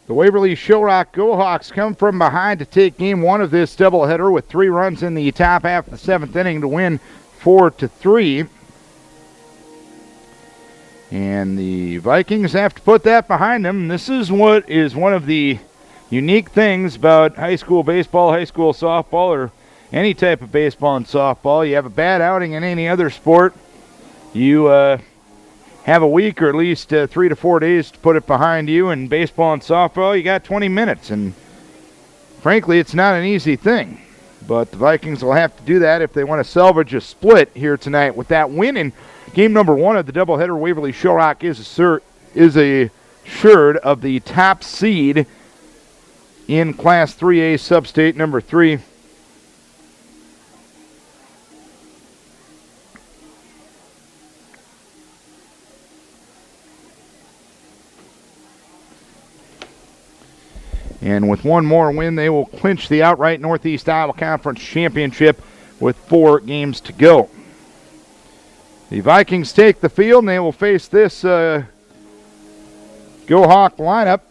The Waverly-Shell Rock Go-Hawks come from behind to take game one of this doubleheader with 3 runs in the top half of the 7th inning to win 4-3. And the Vikings have to put that behind them. This is what is one of the unique things about high school baseball, high school softball, or any type of baseball and softball. You have a bad outing in any other sport, you have a week or at least 3 to 4 days to put it behind you. In baseball and softball, you got 20 minutes. And frankly, it's not an easy thing. But the Vikings will have to do that if they want to salvage a split here tonight. With that win in game number 1 of the doubleheader, Waverly-Shell Rock is assured of the top seed in Class 3A Substate number 3. And with one more win, they will clinch the outright Northeast Iowa Conference Championship with 4 games to go. The Vikings take the field, and they will face this Go Hawk lineup.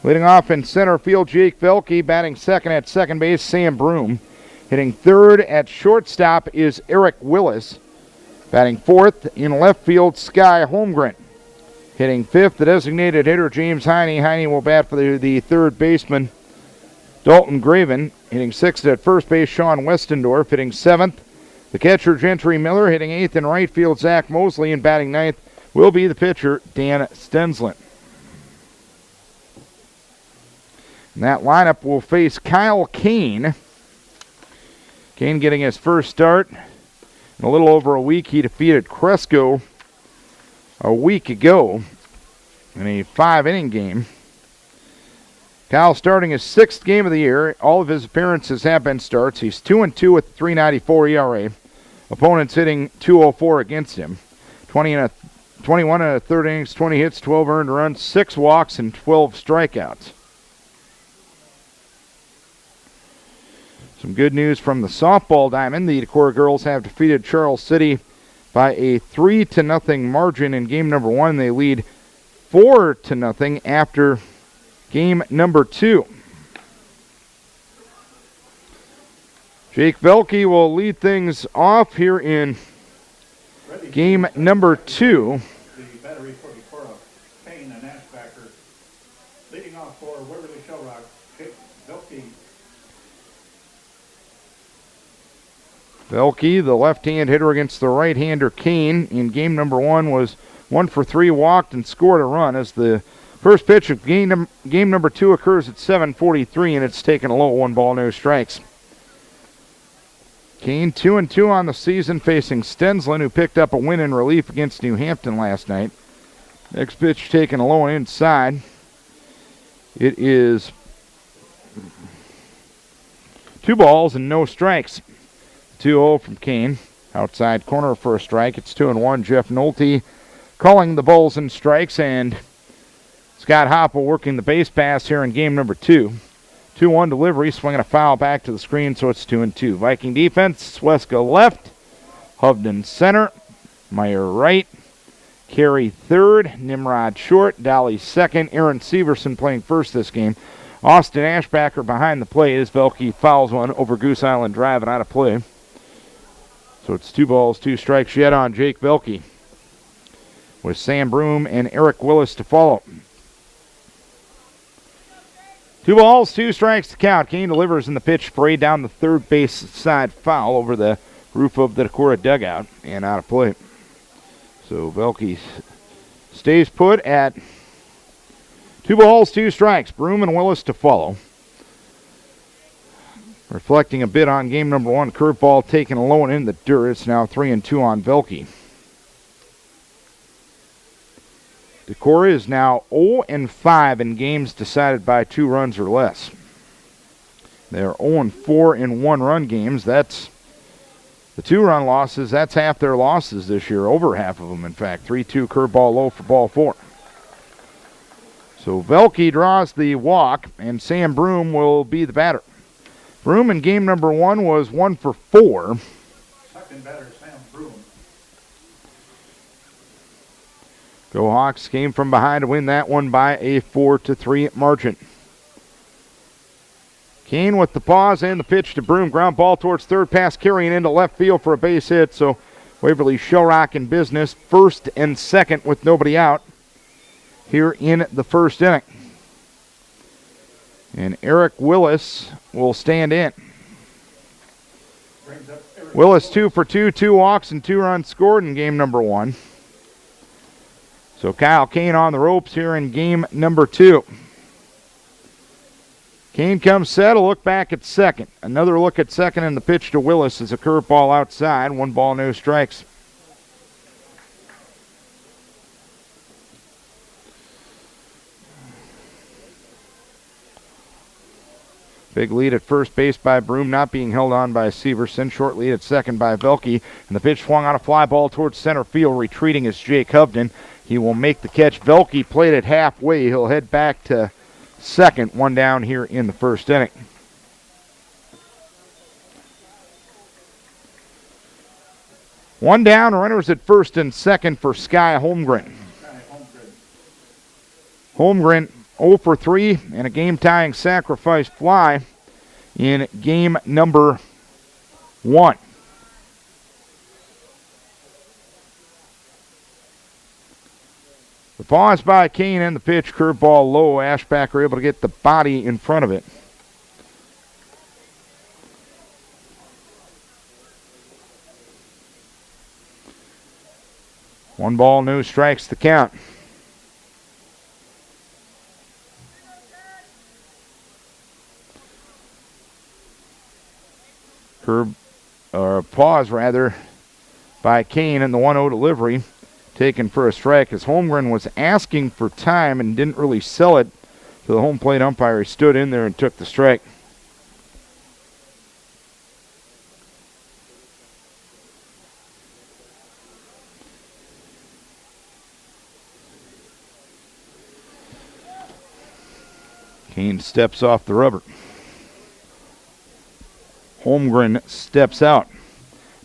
Leading off in center field, Jake Velke. Batting second at second base, Sam Broom. Hitting third at shortstop is Eric Willis. Batting fourth in left field, Sky Holmgren. Hitting fifth, the designated hitter, James Heine. Heine will bat for the third baseman, Dalton Graven. Hitting sixth at first base, Sean Westendorf. Hitting seventh, the catcher, Gentry Miller. Hitting eighth in right field, Zach Mosley. And batting ninth will be the pitcher, Dan Stensland. And that lineup will face Kyle Kane. Kane getting his first start in a little over a week. He defeated Cresco a week ago in a 5-inning game. Kyle starting his 6th game of the year. All of his appearances have been starts. He's 2-2 with a .394 ERA. Opponents hitting .204 against him. 21 and a third innings, 20 hits, 12 earned runs, 6 walks, and 12 strikeouts. Some good news from the softball diamond. The Decorah girls have defeated Charles City by a 3-0 margin in game number 1. They lead 4-0 after game number 2. Jake Velke will lead things off here in game number 2. The battery for Decorah, Kane and Ashbacker. Leading off for Waverly-Shell Rock, Jake Velke. Velke, the left-hand hitter against the right-hander Kane, in game number 1 was 1 for 3, walked and scored a run as the first pitch of game number 2 occurs at 7:43, and it's taken a low 1 ball, no strikes. Kane 2-2 on the season, facing Stensland, who picked up a win in relief against New Hampton last night. Next pitch taken a low and inside. It is 2 balls and no strikes. 2-0 from Kane. Outside corner for a strike. It's 2-1. Jeff Nolte calling the balls and strikes, and Scott Hoppel working the base pass here in game number 2. 2-1 delivery, swinging a foul back to the screen, so it's 2-2. Viking defense, Weska left, Hovden center, Meyer right, Carey third, Nimrod short, Dolly second, Aaron Severson playing first this game. Austin Ashbacker behind the plate as Velke fouls one over Goose Island Drive and out of play. So it's 2 balls, 2 strikes yet on Jake Velke, with Sam Broom and Eric Willis to follow. 2 balls, 2 strikes to count. Kane delivers in the pitch sprayed down the third base side foul over the roof of the Decorah dugout and out of play. So Velke stays put at 2 balls, 2 strikes. Broom and Willis to follow. Reflecting a bit on game number 1, curveball taken low and in the dirt. It's now 3-2 on Velke. Decorah is now 0-5 in games decided by 2 runs or less. They're 0-4 in 1-run games. That's the 2-run losses. That's half their losses this year, over half of them, in fact. 3-2 curveball low for ball 4. So Velke draws the walk, and Sam Broom will be the batter. Broom in game number 1 was 1 for 4. Second batter, Sam Broom. Go Hawks came from behind to win that one by a 4-3 margin. Kane with the pause and the pitch to Broom. Ground ball towards third, pass carrying into left field for a base hit. So Waverly-Shell Rock in business, first and second with nobody out here in the first inning. And Eric Willis will stand in. Willis 2 for 2, 2 walks and 2 runs scored in game number 1. So Kyle Kane on the ropes here in game number 2. Kane comes set, a look back at second. Another look at second, and the pitch to Willis is a curveball outside. 1 ball, no strikes. Big lead at first base by Broom, not being held on by Severson. Short lead at second by Velke. And the pitch swung on a fly ball towards center field. Retreating is Jake Hovden. He will make the catch. Velke played it halfway. He'll head back to second. 1 down here in the first inning. One down, runners at first and second for Sky Holmgren. Holmgren 0 for 3 and a game-tying sacrifice fly in game number 1. The pause by Kane and the pitch, curveball low. Ashbacker able to get the body in front of it. One ball, no strikes the count. Pause by Kane in the 1-0 delivery. Taken for a strike as Holmgren was asking for time and didn't really sell it to the home plate umpire. He stood in there and took the strike. Kane steps off the rubber. Holmgren steps out.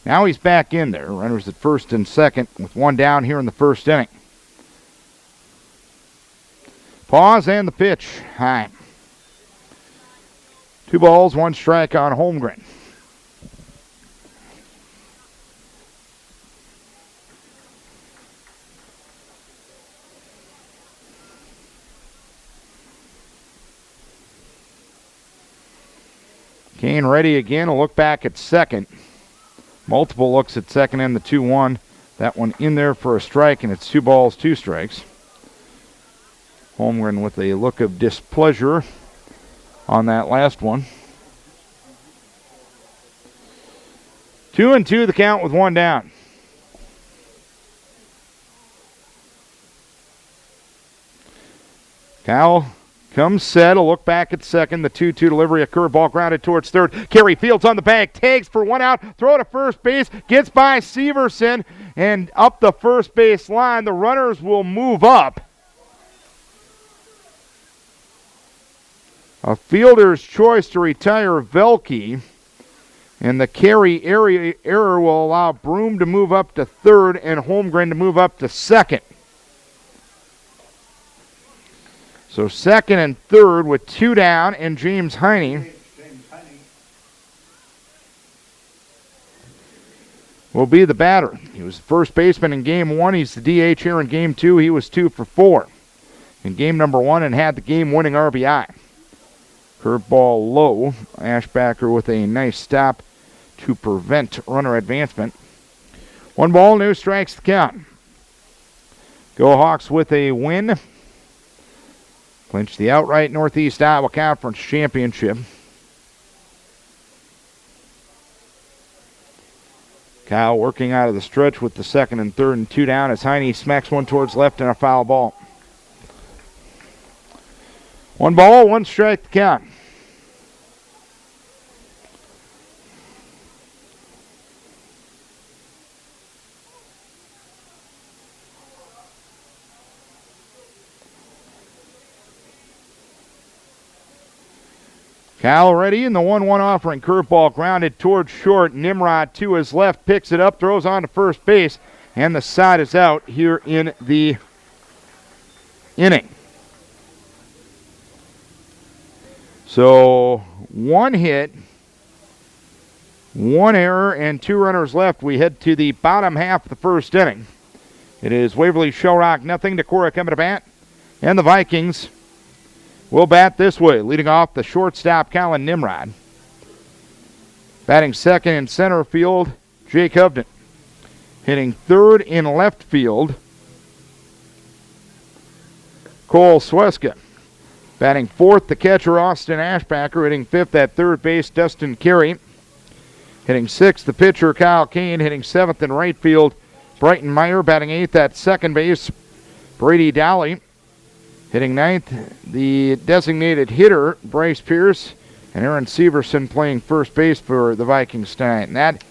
Now he's back in there. Runners at first and second with 1 down here in the first inning. Pause and the pitch. High. 2 balls, 1 strike on Holmgren. Kane ready again. A look back at second. Multiple looks at second and the 2-1. That one in there for a strike, and it's 2 balls, 2 strikes. Holmgren with a look of displeasure on that last one. 2-2 the count with 1 down. Kyle comes set, a look back at second. The 2-2 delivery, a curveball grounded towards third. Kerry Fields on the bag, tags for 1 out, throw to first base, gets by Severson, and up the first base line. The runners will move up. A fielder's choice to retire Velke, and the carry error will allow Broom to move up to third and Holmgren to move up to second. So second and third with 2 down, and James Heine will be the batter. He was the first baseman in game 1. He's the DH here in game 2. He was 2 for 4 in game number 1 and had the game-winning RBI. Curveball low. Ashbacker with a nice stop to prevent runner advancement. 1 ball, no strikes to count. Go Hawks with a win. Clinch the outright Northeast Iowa Conference Championship. Kyle working out of the stretch with the second and third and 2 down as Heine smacks one towards left and a foul ball. 1 ball, 1 strike to count. Kyle ready in the 1-1 offering. Curveball grounded towards short. Nimrod to his left, picks it up, throws on to first base, and the side is out here in the inning. So 1 hit, 1 error, and 2 runners left. We head to the bottom half of the first inning. It is Waverly-Shell Rock nothing. Decorah coming to bat. And the Vikings will bat this way. Leading off the shortstop, Colin Nimrod. Batting second in center field, Jake Hovden. Hitting third in left field, Cole Sweska. Batting fourth, the catcher, Austin Ashbacker. Hitting fifth at third base, Dustin Carey. Hitting sixth, the pitcher, Kyle Kane. Hitting seventh in right field, Brighton Meyer. Batting eighth at second base, Brady Dowley. Hitting ninth, the designated hitter, Bryce Pierce. And Aaron Severson playing first base for the Vikings tonight. And that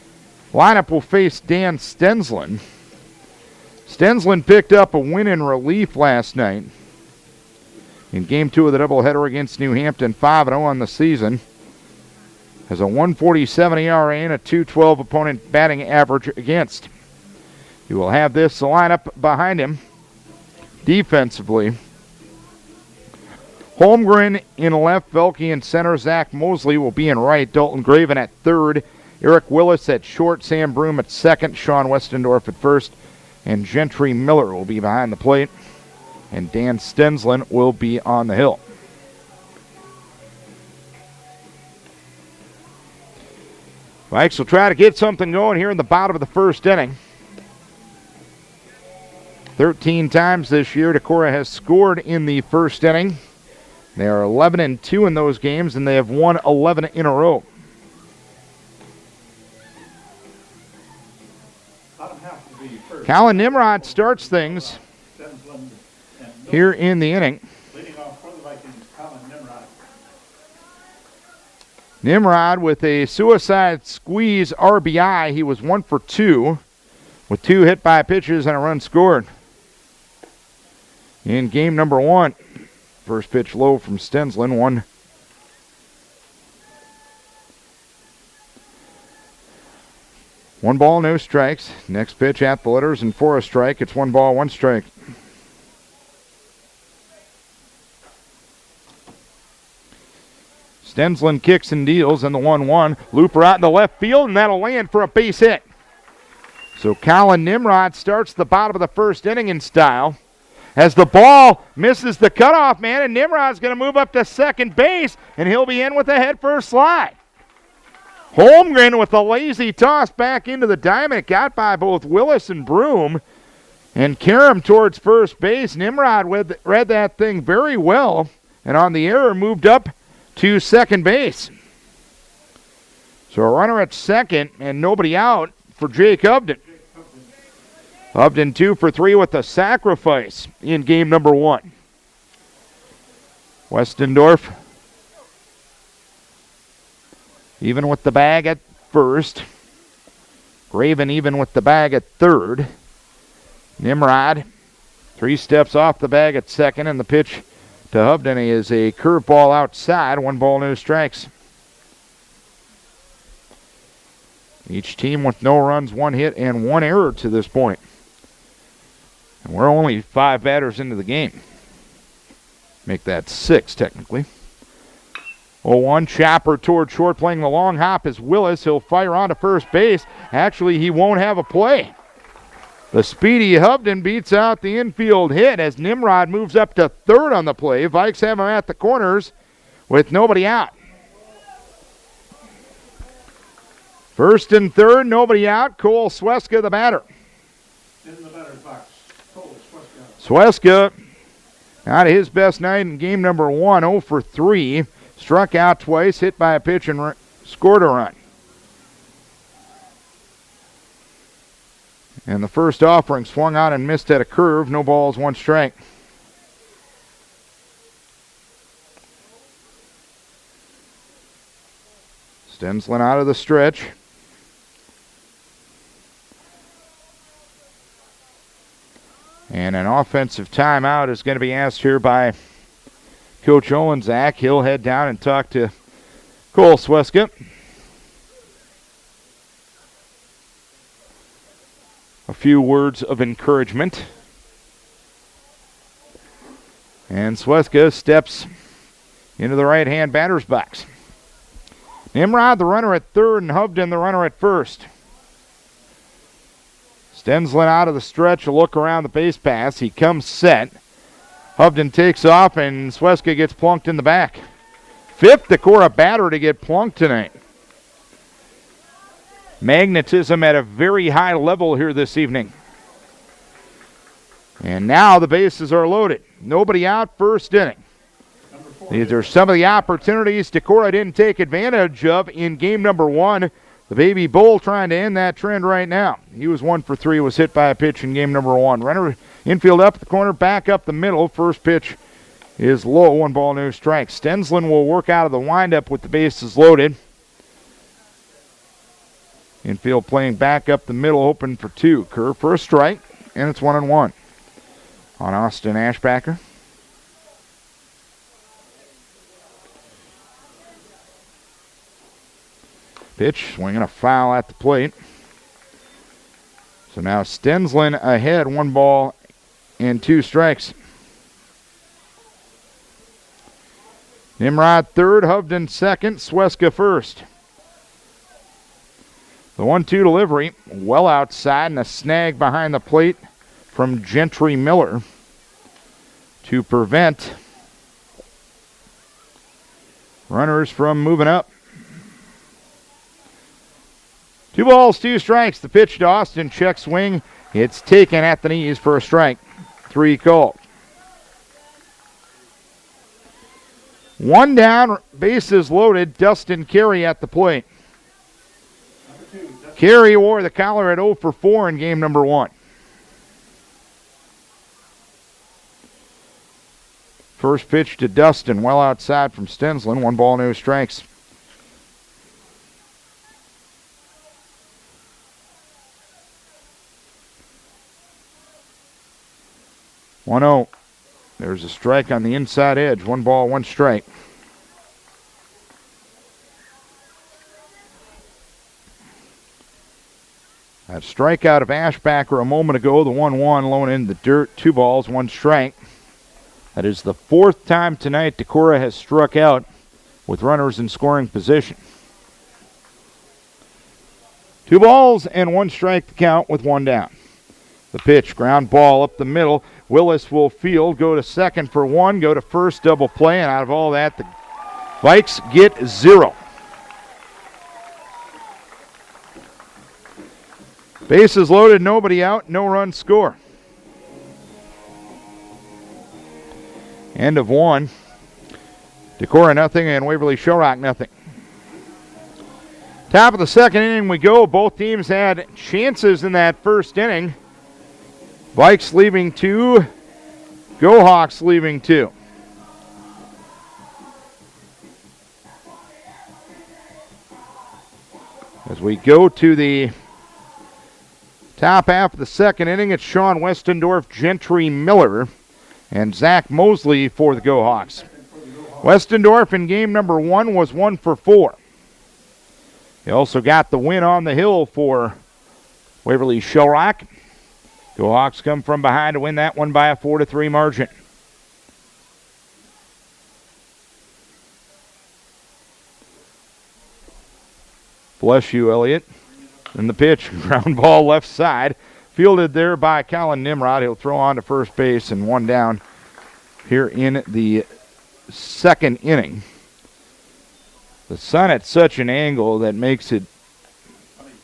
lineup will face Dan Stensland. Stensland picked up a win in relief last night in Game 2 of the doubleheader against New Hampton, 5-0 on the season. Has a 1.47 ERA and a 2.12 opponent batting average against. He will have this lineup behind him defensively. Holmgren in left, Velke in center, Zach Mosley will be in right, Dalton Graven at third, Eric Willis at short, Sam Broom at second, Sean Westendorf at first, and Gentry Miller will be behind the plate, and Dan Stensland will be on the hill. Vikes will try to get something going here in the bottom of the first inning. 13 times this year, Decorah has scored in the first inning. They are 11-2 in those games, and they have won 11 in a row. Colin Nimrod starts things here in the inning. Leading off for the Vikings, Colin Nimrod. Nimrod with a suicide squeeze RBI. He was 1 for 2 with 2 hit by pitches and a run scored in game number 1. First pitch low from Stensland, 1. One ball, no strikes. Next pitch at the letters and for a strike. It's 1 ball, 1 strike. Stensland kicks and deals in the 1-1. Looper out in the left field, and that'll land for a base hit. So Colin Nimrod starts the bottom of the first inning in style. As the ball misses the cutoff man, and Nimrod's going to move up to second base, and he'll be in with a head-first slide. Holmgren with a lazy toss back into the diamond. It got by both Willis and Broom and carry him towards first base. Nimrod read that thing very well, and on the error moved up to second base. So a runner at second and nobody out for Jake Hovden. Hovden 2 for 3 with a sacrifice in game number 1. Westendorf even with the bag at first. Graven even with the bag at third. Nimrod 3 steps off the bag at second, and the pitch to Hovden is a curveball outside. 1 ball, no strikes. Each team with no runs, 1 hit, and 1 error to this point. And we're only 5 batters into the game. Make that 6, technically. 0-1, chopper toward short, playing the long hop is Willis. He'll fire on to first base. Actually, he won't have a play. The speedy Hovden beats out the infield hit as Nimrod moves up to third on the play. Vikes have him at the corners with nobody out. First and third, nobody out. Cole Sweska, the batter. In the batter's box, Cole Sweska. Sweska, not his best night in game number 1, 0 for 3. Struck out twice, hit by a pitch, and scored a run. And the first offering swung out and missed at a curve. No balls, 1 strike. Stensland out of the stretch. And an offensive timeout is going to be asked here by Coach Olenczak. He'll head down and talk to Cole Sweska. A few words of encouragement. And Sweska steps into the right-hand batter's box. Nimrod, the runner at third, and Hovden, the runner at first. Stenslin out of the stretch, a look around the base pass. He comes set. Hovden takes off, and Sweska gets plunked in the back. Fifth Decorah batter to get plunked tonight. Magnetism at a very high level here this evening. And now the bases are loaded. Nobody out, first inning. These are some of the opportunities Decorah didn't take advantage of in game number one. The Baby Bull trying to end that trend right now. He was 1 for 3, was hit by a pitch in game number one. Runner infield up the corner, back up the middle. First pitch is low, 1 ball, no strike. Stenslin will work out of the windup with the bases loaded. Infield playing back up the middle, open for 2. Curve for a strike, and it's 1-1 on Austin Ashbacker. Pitch, swinging a foul at the plate. So now Stenslin ahead, 1 ball and 2 strikes. Nimrod third, Hovden second, Sweska first. The 1-2 delivery, well outside, and a snag behind the plate from Gentry Miller to prevent runners from moving up. 2 balls, 2 strikes. The pitch to Austin, check swing. It's taken at the knees for a strike. 3 called. 1 down, bases loaded. Dustin Carey at the plate. Carey wore the collar at 0 for 4 in game number 1. First pitch to Dustin, well outside from Stenslin. 1 ball, no strikes. One-0. There's a strike on the inside edge. 1 ball, 1 strike. That strikeout of Ashbacker a moment ago, the 1-1, low in the dirt. 2 balls, 1 strike. That is the 4th time tonight Decorah has struck out with runners in scoring position. 2 balls and 1 strike to count with 1 down. The pitch, ground ball up the middle. Willis will field, go to second for 1, go to first, double play, and out of all that, the Vikes get 0. Bases loaded, nobody out, no run score. End of 1. Decorah nothing and Waverly-Shell Rock nothing. Top of the 2nd inning we go. Both teams had chances in that first inning. Vikes leaving 2, Go Hawks leaving 2. As we go to the top half of the 2nd inning, it's Sean Westendorf, Gentry Miller, and Zach Mosley for the Go Hawks. Westendorf in game number 1 was 1 for 4. He also got the win on the hill for Waverly-Shell Rock. Go Hawks come from behind to win that one by a 4-3 margin. Bless you, Elliott. And the pitch, ground ball left side. Fielded there by Colin Nimrod. He'll throw on to first base and 1 down here in the 2nd inning. The sun at such an angle that makes it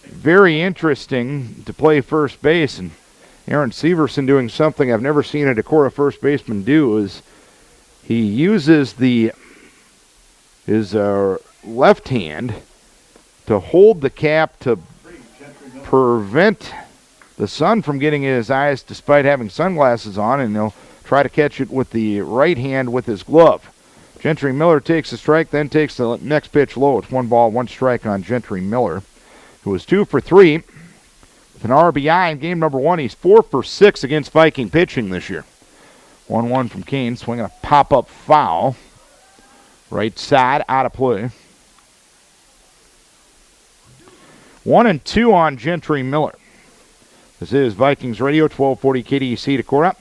very interesting to play first base, and Aaron Severson doing something I've never seen a Decorah first baseman do is he uses his left hand to hold the cap to prevent the sun from getting in his eyes despite having sunglasses on, and he'll try to catch it with the right hand with his glove. Gentry Miller takes a strike, then takes the next pitch low. It's 1 ball, 1 strike on Gentry Miller, who was 2 for 3 with an RBI in game number 1. He's 4 for 6 against Viking pitching this year. 1-1 from Kane, swinging a pop-up foul. Right side, out of play. 1-2 on Gentry Miller. This is Vikings Radio, 1240 KDEC Decorah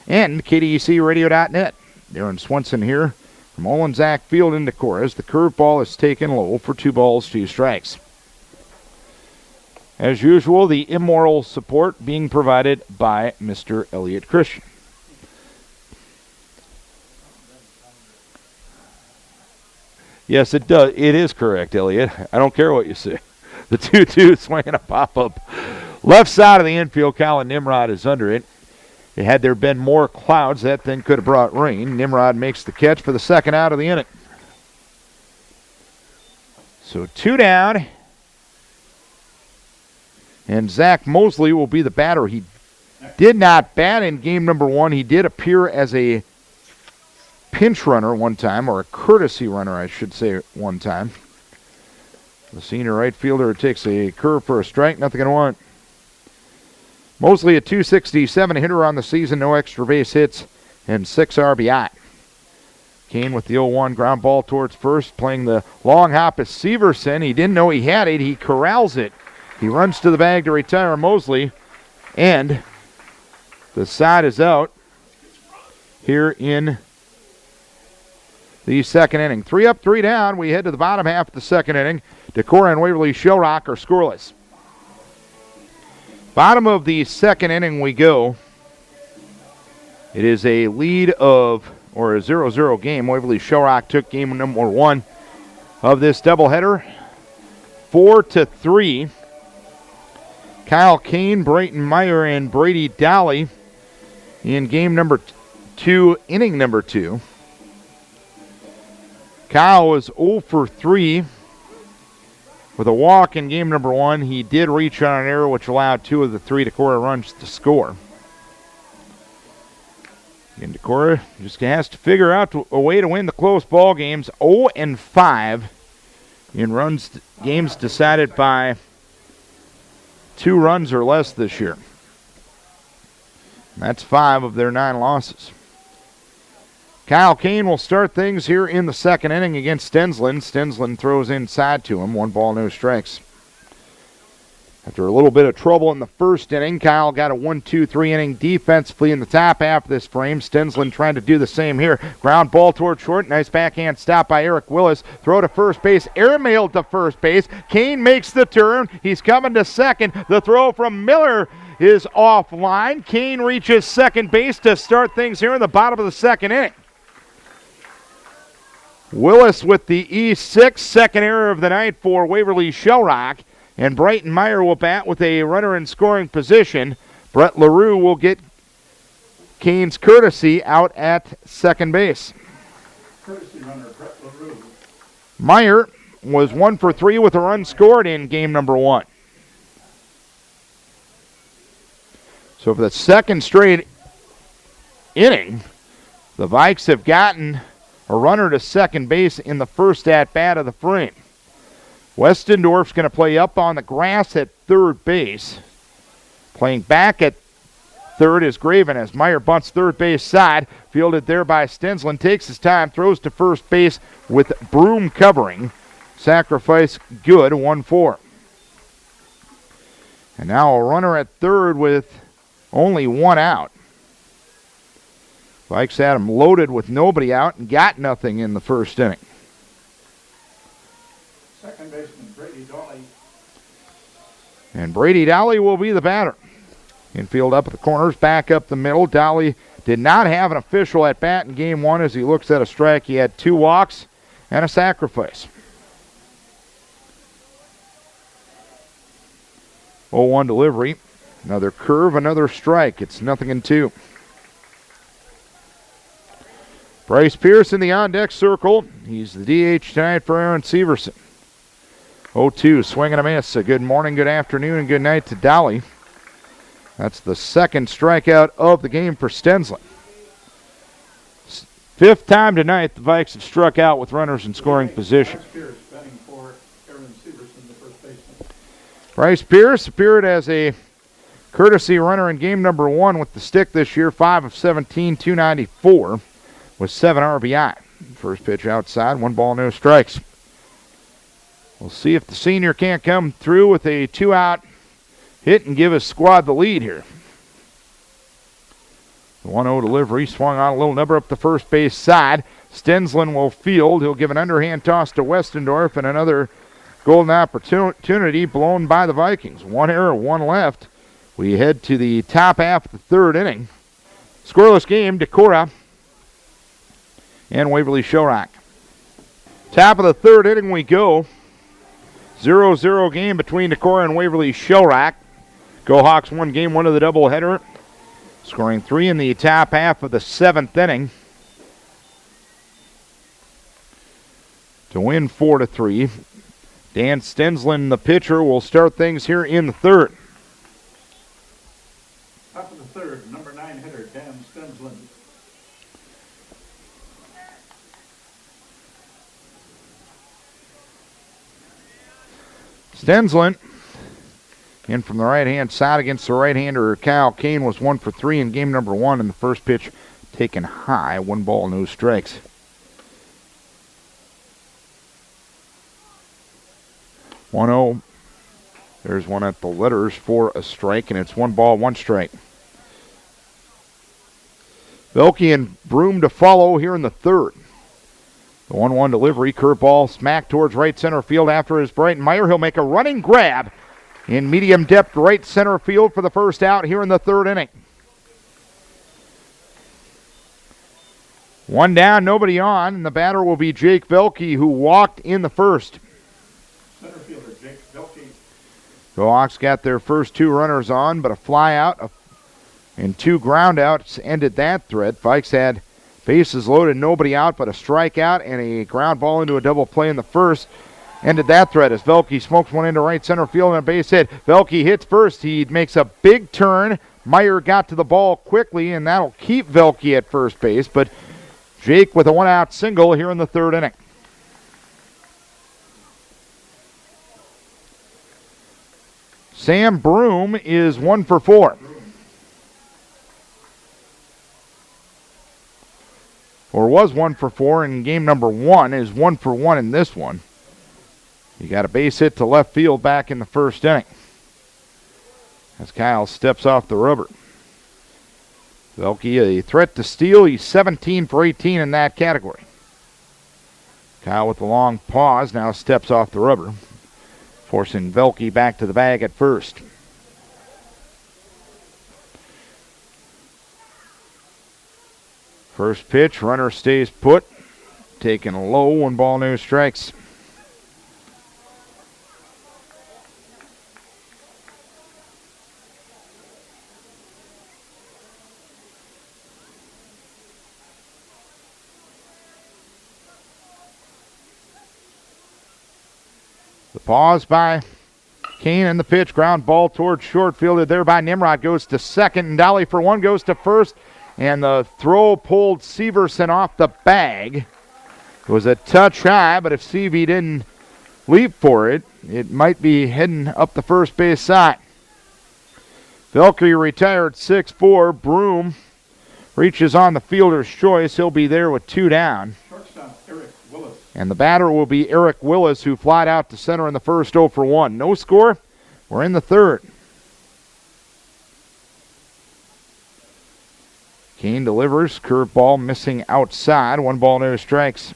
and KDECradio.net. Darren Swenson here from Olensack Field in Decorah as the curveball is taken low for 2 balls, 2 strikes. As usual, the immoral support being provided by Mr. Elliott Christian. Yes, it does. It is correct, Elliott. I don't care what you say. The 2-2 swinging a pop-up. Left side of the infield, Colin Nimrod is under it. Had there been more clouds, that thing could have brought rain. Nimrod makes the catch for the second out of the inning. So 2 down. And Zach Mosley will be the batter. He did not bat in game number 1. He did appear as a pinch runner one time, or a courtesy runner, I should say, one time. The senior right fielder takes a curve for a strike, nothing in 1. Mosley a .267 hitter on the season, no extra base hits, and 6 RBI. Kane with the 0-1 ground ball towards first, playing the long hop is Severson. He didn't know he had it. He corrals it. He runs to the bag to retire Mosley, and the side is out here in the second inning. 3 up, 3 down. We head to the bottom half of the second inning. Decorah and Waverly-Shell Rock are scoreless. Bottom of the second inning we go. It is a lead of, or a 0-0 game. Waverly-Shell Rock took game number 1 of this doubleheader, 4-3. Kyle Kane, Brayton Meyer, and Brady Dolly in game number 2, inning number 2. Kyle was 0 for 3 with a walk in game number 1. He did reach on an error, which allowed 2 of the 3 Decorah runs to score. And Decorah just has to figure out a way to win the close ball games. 0-5 in runs games decided by 2 runs or less this year. That's 5 of their 9 losses. Kyle Kane will start things here in the second inning against Stensland. Stensland throws inside to him. 1 ball, no strikes. After a little bit of trouble in the first inning, Kyle got a 1-2-3 inning defensively in the top half of this frame. Stensland trying to do the same here. Ground ball toward short. Nice backhand stop by Eric Willis. Throw to first base. Airmailed to first base. Kane makes the turn. He's coming to second. The throw from Miller is offline. Kane reaches second base to start things here in the bottom of the second inning. Willis with the E6, second error of the night for Waverly-Shell Rock. And Brayton Meyer will bat with a runner in scoring position. Brett LaRue will get Kane's courtesy out at second base. Courtesy runner, Brett LaRue. Meyer was 1 for 3 with a run scored in game number 1. So for the second straight inning, the Vikes have gotten a runner to second base in the first at-bat of the frame. Westendorf's going to play up on the grass at third base. Playing back at third is Graven as Meyer bunts third base side. Fielded there by Stensland. Takes his time, throws to first base with Broom covering. Sacrifice good, 1-4. And now a runner at third with only 1 out. Vikes had him loaded with nobody out and got nothing in the first inning. Second baseman Brady Dolly. And Brady Dolly will be the batter. Infield up at the corners, back up the middle. Dolly did not have an official at bat in game 1 as he looks at a strike. He had 2 walks and a sacrifice. 0-1 delivery. Another curve, another strike. It's 0-2. Bryce Pierce in the on-deck circle. He's the DH tonight for Aaron Severson. 0-2, swing and a miss. A good morning, good afternoon, and good night to Dolly. That's the second strikeout of the game for Stensland. 5th time tonight the Vikes have struck out with runners in scoring position. Bryce Pierce batting for Aaron Severson, the first baseman. Bryce Pierce appeared as a courtesy runner in game number 1 with the stick this year, 5 of 17, 294. With 7 RBI. First pitch outside, 1 ball, no strikes. We'll see if the senior can't come through with a 2-out hit and give his squad the lead here. The 1-0 delivery swung on a little number up the first base side. Stensland will field. He'll give an underhand toss to Westendorf, and another golden opportunity blown by the Vikings. One error, one left. We head to the top half of the third inning. Scoreless game, Decorah and Waverly-Shell Rock. Top of the third inning we go. 0-0 game between Decorah and Waverly-Shell Rock. Go Hawks won game one of the doubleheader, scoring 3 in the top half of the 7th inning to win 4-3. Dan Stensland, the pitcher, will start things here in the third. Top of the third, number 9 hitter, Dan Stensland. Stensland in from the right-hand side against the right-hander Kyle Kane was 1 for 3 in game number 1, and the first pitch taken high, 1 ball, no strikes. 1-0. There's one at the letters for a strike, and it's 1 ball, 1 strike. Velke and Broom to follow here in the third. The 1-1 delivery, curveball smacked towards right center field after his Breitenmeyer. He'll make a running grab in medium depth right center field for the first out here in the third inning. 1 down, nobody on, and the batter will be Jake Velke, who walked in the first. Center fielder Jake Velke. The Hawks got their first 2 runners on, but a fly out and 2 ground outs ended that threat. Vikes had bases loaded, nobody out, but a strikeout and a ground ball into a double play in the first ended that threat as Velke smokes one into right center field and a base hit. Velke hits first. He makes a big turn. Meyer got to the ball quickly, and that'll keep Velke at first base, but Jake with a 1-out single here in the third inning. Sam Broom is 1 for 4. Or was 1 for 4 in game number 1, is 1 for 1 in this one. He got a base hit to left field back in the first inning as Kyle steps off the rubber. Velke a threat to steal. He's 17 for 18 in that category. Kyle with the long pause now steps off the rubber, forcing Velke back to the bag at first. First pitch, runner stays put. Taken low, 1 ball, no strikes. The pause by Kane and the pitch. Ground ball towards short, fielded there by Nimrod. Goes to second, and Dolly for 1 goes to first. And the throw pulled Severson off the bag. It was a touch high, but if Seavey didn't leap for it, it might be heading up the first base side. Velke retired 6-4. Broom reaches on the fielder's choice. He'll be there with 2 down. Shortstop Eric Willis. And the batter will be Eric Willis, who flied out to center in the first 0 for 1. No score. We're in the third. Kane delivers. Curveball missing outside. 1 ball, no strikes.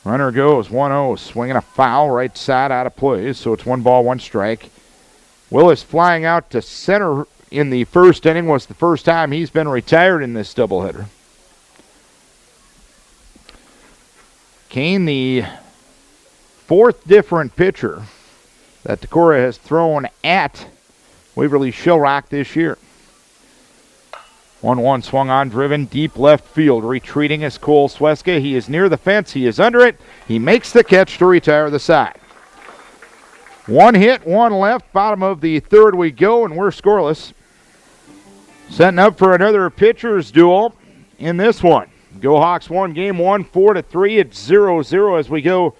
Runner goes 1-0, swinging a foul right side out of play, so it's 1 ball, 1 strike. Willis flying out to center in the first inning was the first time he's been retired in this doubleheader. Kane, the 4th different pitcher that Decorah has thrown at Waverly-Shell Rock this year. 1-1 swung on, driven deep left field. Retreating is Cole Sweska. He is near the fence. He is under it. He makes the catch to retire the side. 1 hit, 1 left. Bottom of the third we go, and we're scoreless. Setting up for another pitcher's duel in this one. Go Hawks won game 1, 4-3. It's 0-0 as we go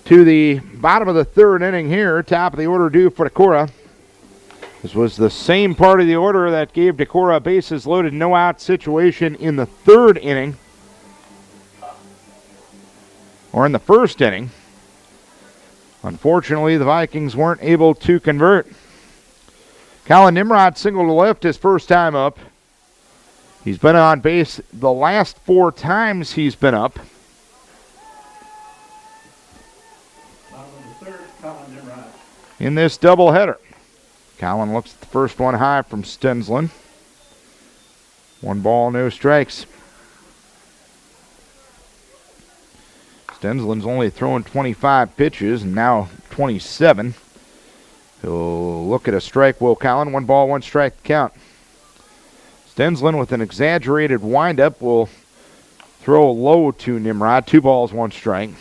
to the bottom of the third inning here. Top of the order due for Decorah. This was the same part of the order that gave Decorah a bases loaded, no out situation in the third inning. or in the first inning. Unfortunately, the Vikings weren't able to convert. Colin Nimrod singled to left his first time up. He's been on base the last 4 times he's been up. In this doubleheader. Colin looks at the first one high from Stensland. 1 ball, no strikes. Stensland's only thrown 25 pitches and now 27. He'll look at a strike, Will Collin. 1 ball, 1 strike count. Stensland with an exaggerated windup will throw low to Nimrod. 2 balls, 1 strike.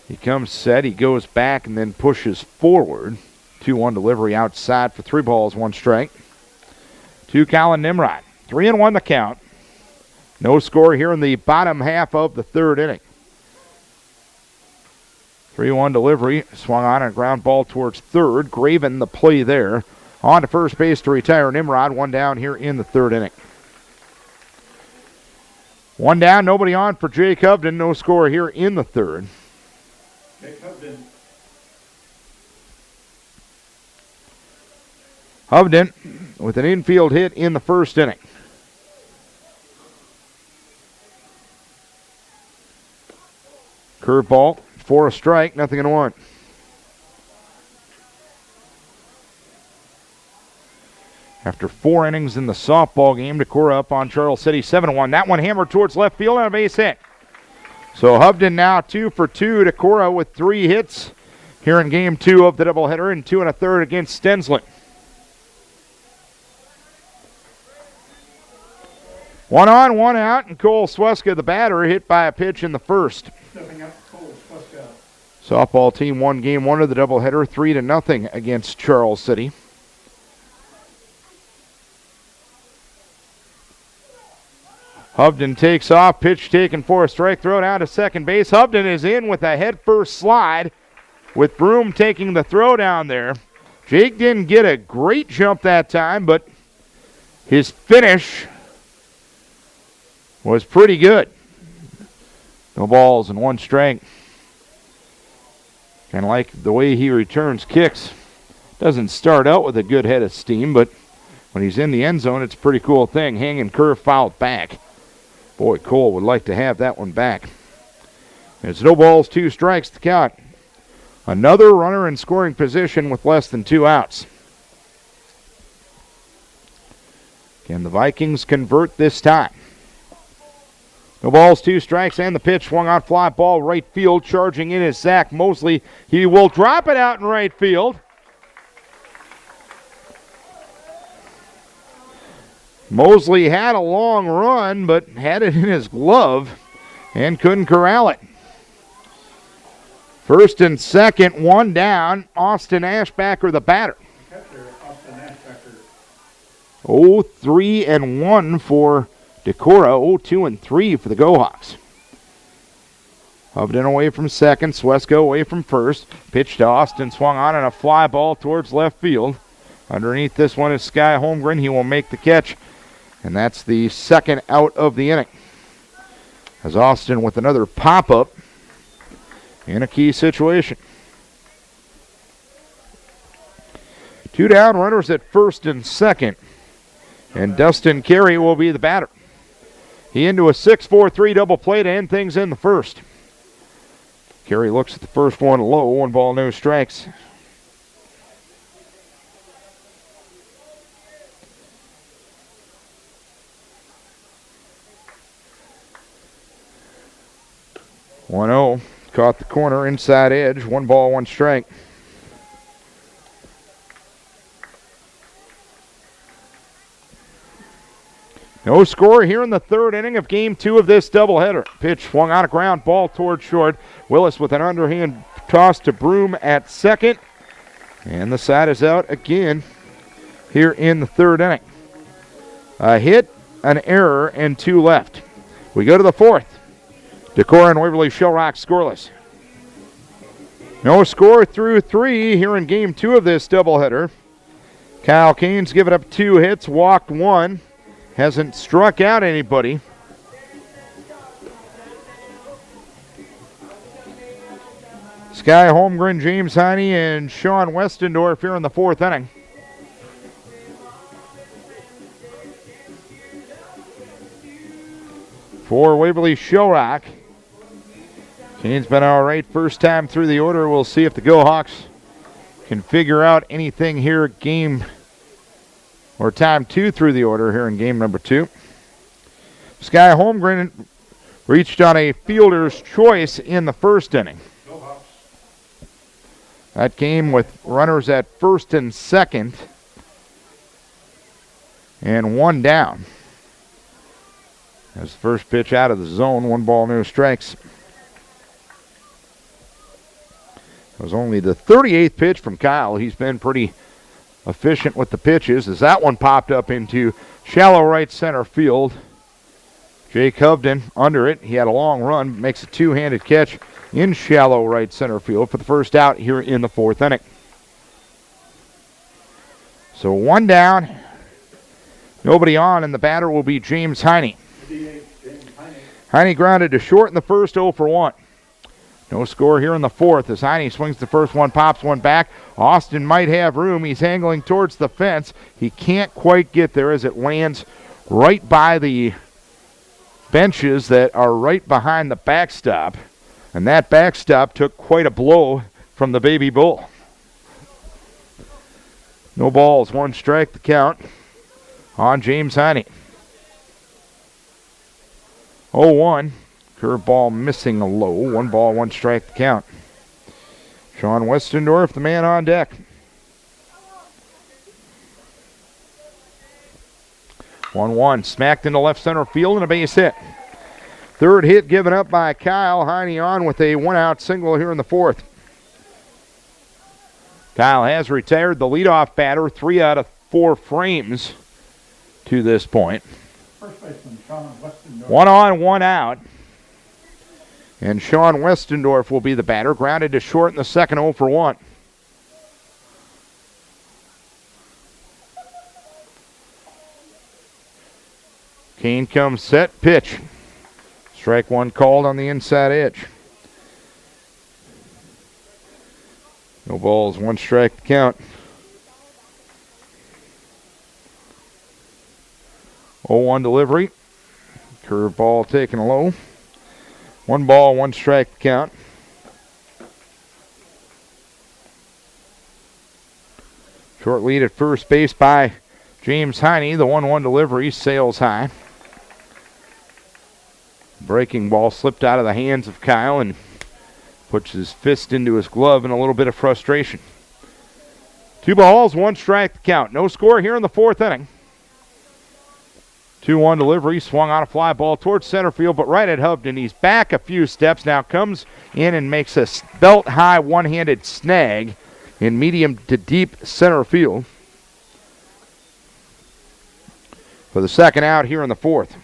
He comes set, he goes back and then pushes forward. 2-1 delivery outside for 3 balls, 1 strike. To Colin Nimrod. 3-1 the count. No score here in the bottom half of the 3rd inning. 3-1 delivery. Swung on a ground ball towards third. Graven the play there. On to first base to retire Nimrod. 1 down here in the 3rd inning. 1 down, nobody on for Jake Hovden. No score here in the 3rd. Jake Hovden. Hovden with an infield hit in the 1st inning. Curveball for a strike, 0-1. After 4 innings in the softball game, Decorah up on Charles City 7-1. That one hammered towards left field on a base hit. So Hovden now 2 for 2. Decorah with 3 hits here in game 2 of the doubleheader and 2 1/3 against Stensland. 1 on, 1 out, and Cole Sweska, the batter, hit by a pitch in the 1st. Stepping up, Cole Sweska. Softball team won game 1 of the doubleheader 3-0 against Charles City. Hovden takes off, pitch taken for a strike, throw down to second base. Hovden is in with a head-first slide with Broom taking the throw down there. Jake didn't get a great jump that time, but his finish was pretty good. No balls and 1 strike. Kind of like the way he returns kicks. Doesn't start out with a good head of steam, but when he's in the end zone, it's a pretty cool thing. Hanging curve fouled back. Boy, Cole would like to have that one back. It's no balls, 2 strikes to count. Another runner in scoring position with less than 2 outs. Can the Vikings convert this time? No balls, 2 strikes, and the pitch swung on, fly ball right field. Charging in is Zach Mosley. He will drop it out in right field. Mosley had a long run, but had it in his glove and couldn't corral it. 1st and 2nd, 1 down. Austin Ashbacker, the batter. Catcher, Austin Ashbacker. 0-3-1 for Decorah. 0-2-3 for the Go-Hawks. Hovden away from second. Sweska away from first. Pitch to Austin. Swung on and a fly ball towards left field. Underneath this one is Sky Holmgren. He will make the catch. And that's the 2nd out of the inning. As Austin with another pop-up in a key situation. 2 down, runners at 1st and 2nd. And Dustin Carey will be the batter. He into a 6-4-3 double play to end things in the 1st. Carey looks at the first one low. 1 ball, no strikes. One-0, caught the corner, inside edge. 1 ball, 1 strike. No score here in the 3rd inning of game 2 of this doubleheader. Pitch swung on a ground ball towards short. Willis with an underhand toss to Broom at second. And the side is out again here in the 3rd inning. A hit, an error, and 2 left. We go to the 4th. Decorah and Waverly-Shell Rock scoreless. No score through 3 here in game 2 of this doubleheader. Kyle Kane's given up 2 hits, walked 1. Hasn't struck out anybody. Sky Holmgren, James Heine, and Sean Westendorf here in the fourth inning. For Waverly-Shell Rock. Kane's been all right first time through the order. We'll see if the Go Hawks can figure out anything here time 2 through the order here in game number 2. Sky Holmgren reached on a fielder's choice in the first inning. That came with runners at first and second and one down. That's the first pitch out of the zone, 1 ball, no strikes. It was only the 38th pitch from Kyle. He's been pretty efficient with the pitches as that one popped up into shallow right center field. Jake Hovden under it. He had a long run, makes a two-handed catch in shallow right center field for the first out here in the fourth inning. So 1 down, nobody on, and the batter will be James Heine. Heine grounded to short in the first, 0 for 1. No score here in the fourth as Heine swings the first one, pops one back. Austin might have room. He's angling towards the fence. He can't quite get there as it lands right by the benches that are right behind the backstop. And that backstop took quite a blow from the Baby Bull. No balls, 1 strike the count on James Heine. 0-1. Curveball missing a low. 1 ball, 1 strike the count. Sean Westendorf, the man on deck. 1-1. Smacked into left center field and a base hit. Third hit given up by Kyle. Heine on with a 1-out single here in the fourth. Kyle has retired the leadoff batter 3 out of 4 frames to this point. First baseman Sean Westendorf. 1 on, 1 out. And Sean Westendorf will be the batter. Grounded to short in the second, 0 for 1. Kane comes set, pitch. Strike 1 called on the inside edge. No balls, 1 strike count. 0-1 delivery. Curveball taken low. 1 ball, 1 strike count. Short lead at first base by James Heine. The 1-1 delivery sails high. Breaking ball slipped out of the hands of Kyle and puts his fist into his glove in a little bit of frustration. 2 balls, 1 strike the count. No score here in the fourth inning. 2-1 delivery, swung on a fly ball towards center field, but right at Hovden. He's back a few steps, now comes in and makes a belt-high one-handed snag in medium to deep center field for the second out here in the fourth.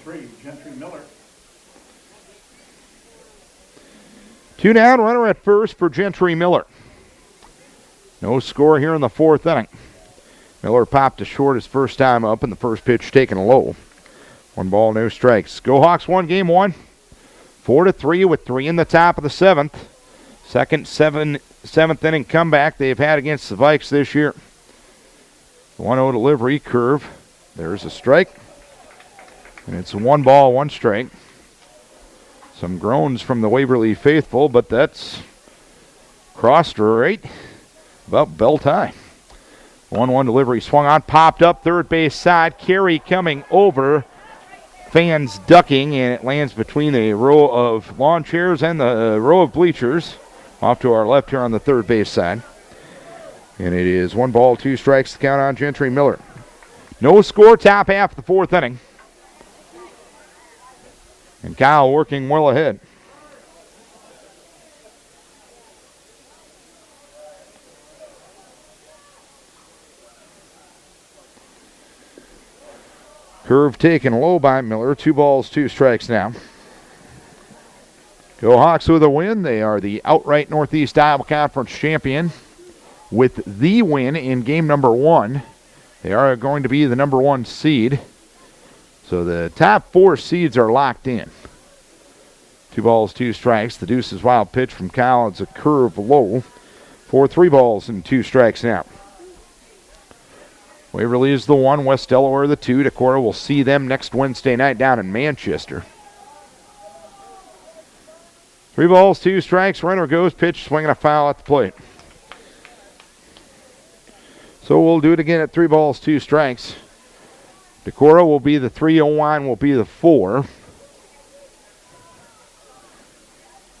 3, Gentry Miller. 2 down, runner at first for Gentry Miller. No score here in the fourth inning. Miller popped to short his first time up, and the first pitch taken low. 1 ball, no strikes. Go Hawks won game 1. 4-3 with 3 in the top of the 7th. Second 7th inning comeback they've had against the Vikes this year. 1-0 delivery, curve. There's a strike. And it's a 1 ball, 1 strike. Some groans from the Waverly faithful, but that's crossed right about belt high. 1-1 delivery, swung on, popped up, third base side. Carey coming over. Fans ducking, and it lands between a row of lawn chairs and the row of bleachers. Off to our left here on the third base side. And it is 1 ball, 2 strikes to count on Gentry Miller. No score, top half of the fourth inning. And Kyle working well ahead. Curve taken low by Miller. 2 balls, 2 strikes now. Go Hawks with a win. They are the outright Northeast Iowa Conference champion. With the win in game number 1, they are going to be the number 1 seed. So the top 4 seeds are locked in. 2 balls, 2 strikes. The deuce's wild pitch from Kyle. It's a curve low for 3 balls and 2 strikes now. Waverly is the 1, West Delaware the 2. Decorah will see them next Wednesday night down in Manchester. 3 balls, 2 strikes. Runner goes, pitch, swinging a foul at the plate. So we'll do it again at 3 balls, 2 strikes. Decorah will be the 3, Owan will be the 4.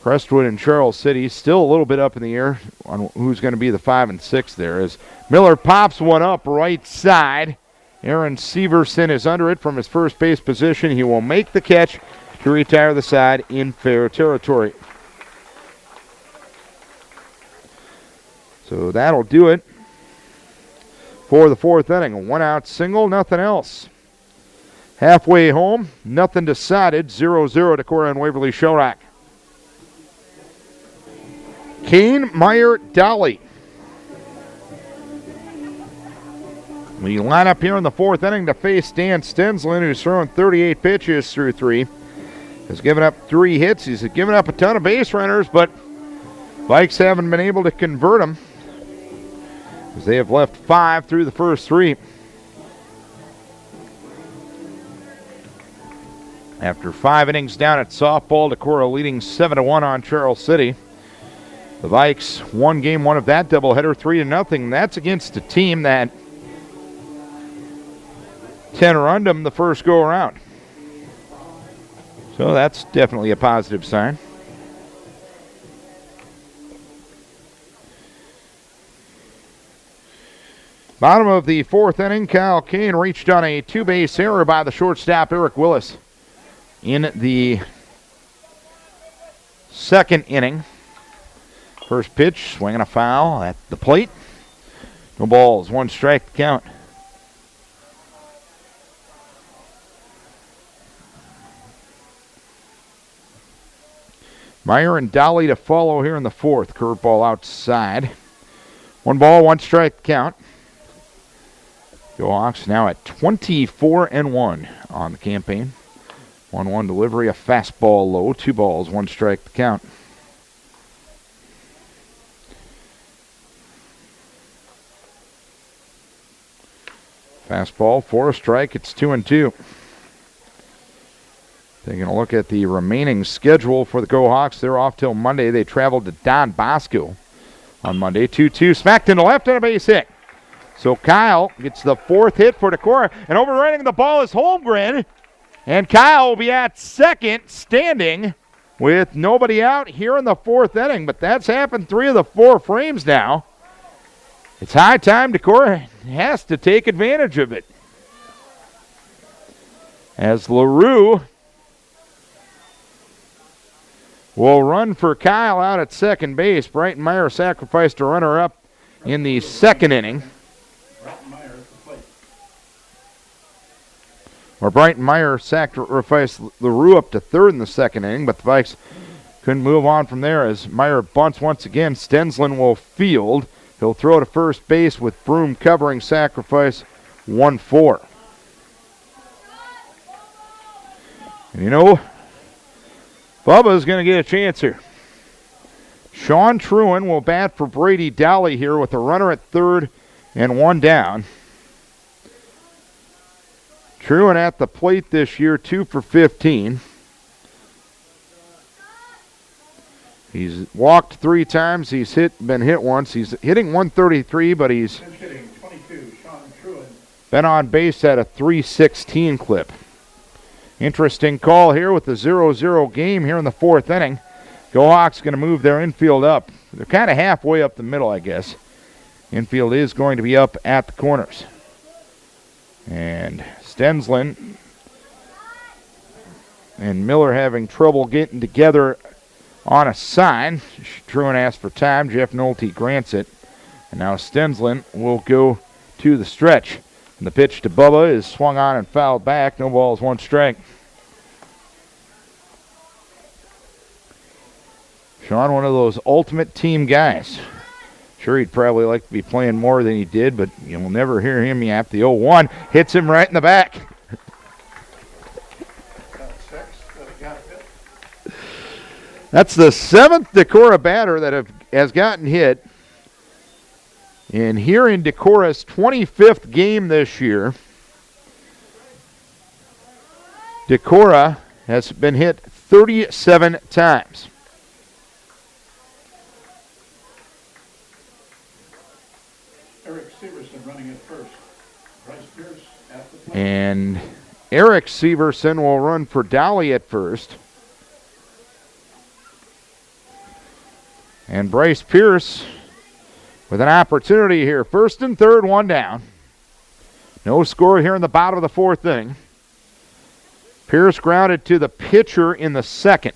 Crestwood and Charles City still a little bit up in the air on who's going to be the 5 and 6 there, as Miller pops one up right side. Aaron Severson is under it from his first base position. He will make the catch to retire the side in fair territory. So that'll do it for the 4th inning. A 1-out single, nothing else. Halfway home, nothing decided. 0-0 Decorah and Waverly-Shell Rock. Kane, Meyer, Dolly. We line up here in the 4th inning to face Dan Stensland, who's thrown 38 pitches through 3. Has given up 3 hits. He's given up a ton of base runners, but Vikes haven't been able to convert them, as they have left 5 through the first 3. After 5 innings down at softball, Decorah leading 7-1 on Charles City. The Vikes won game 1 of that doubleheader 3-0. That's against a team that 10-runned them the first go-around. So that's definitely a positive sign. Bottom of the 4th inning, Kyle Kane reached on a 2-base error by the shortstop Eric Willis in the 2nd inning. First pitch, swinging a foul at the plate. No balls, 1 strike count. Meyer and Dolly to follow here in the 4th. Curveball outside. 1 ball, 1 strike count. Go Hawks now at 24-1 on the campaign. 1-1 delivery, a fastball low. 2 balls, 1 strike to count. Fastball for a strike. It's 2-2. Taking a look at the remaining schedule for the Go Hawks. They're off till Monday. They traveled to Don Bosco on Monday. 2-2. Smacked into left and a base hit. So Kyle gets the 4th hit for Decorah. And overrunning the ball is Holmgren. And Kyle will be at second, standing with nobody out here in the 4th inning. But that's happened 3 of the 4 frames now. It's high time Decorah has to take advantage of it, as LaRue will run for Kyle out at second base. Brighton Meyer sacrificed a runner up in the 2nd inning. Brighton Meyer sacrificed LaRue up to 3rd in the 2nd inning, but the Vikes couldn't move on from there as Meyer bunts once again. Stensland will field. He'll throw to first base with Broom covering, sacrifice 1-4. And you know, Bubba's going to get a chance here. Sean Truan will bat for Brady Dolly here with a runner at 3rd and 1 down. Truan at the plate this year, 2 for 15. He's walked 3 times. He's been hit once. He's hitting 133, but he's hitting 22. Sean Truan been on base at a 316 clip. Interesting call here with the 0-0 game here in the 4th inning. Go Hawks going to move their infield up. They're kind of halfway up the middle, I guess. Infield is going to be up at the corners. And Stensland and Miller having trouble getting together on a sign. Truan asks for time. Jeff Nolte grants it. And now Stensland will go to the stretch. And the pitch to Bubba is swung on and fouled back. No balls, 1 strike. Sean, one of those ultimate team guys. Sure, he'd probably like to be playing more than he did, but you'll never hear him yap. The 0-1 hits him right in the back. That's the 7th Decorah batter that has gotten hit. And here in Decorah's 25th game this year, Decorah has been hit 37 times. Eric Severson running at first. Bryce Pierce at the plate. And Eric Severson will run for Dolly at first. And Bryce Pierce with an opportunity here. First and third, one down. No score here in the bottom of the 4th inning. Pierce grounded to the pitcher in the 2nd.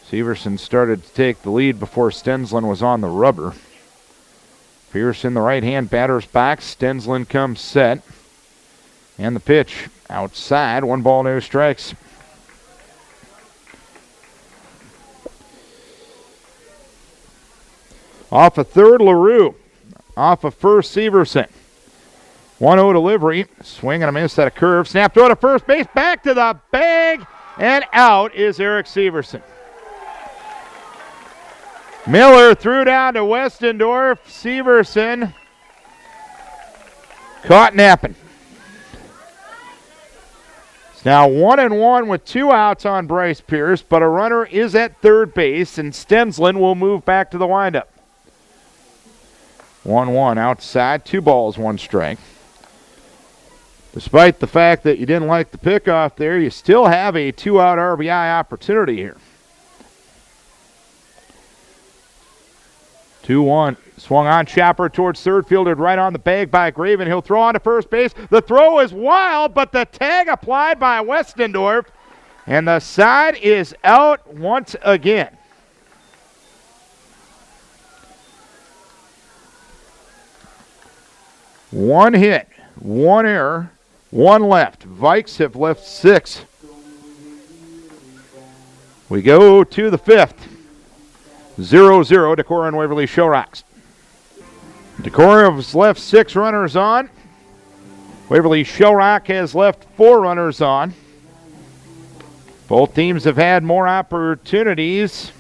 Severson started to take the lead before Stensland was on the rubber. Pierce in the right-hand batter's box. Stensland comes set. And the pitch outside. 1 ball, no strikes. Off of third, LaRue. Off of first, Severson. 1-0 delivery. Swing and a miss at a curve. Snap throw to first base. Back to the bag. And out is Eric Severson. Miller threw down to Westendorf. Severson caught napping. It's now 1-1 with 2 outs on Bryce Pierce, but a runner is at third base, and Stensland will move back to the windup. 1-1 outside, 2 balls, 1 strike. Despite the fact that you didn't like the pickoff there, you still have a 2-out RBI opportunity here. 2-1. Swung on, chopper towards third, fielded right on the bag by Graven. He'll throw on to first base. The throw is wild, but the tag applied by Westendorf, and the side is out once again. One hit, 1 error, 1 left. Vikes have left 6. We go to the 5th. 0-0, Decorah and Waverly-Shell Rocks. Decorah has left 6 runners on. Waverly-Shell Rock has left 4 runners on. Both teams have had more opportunities.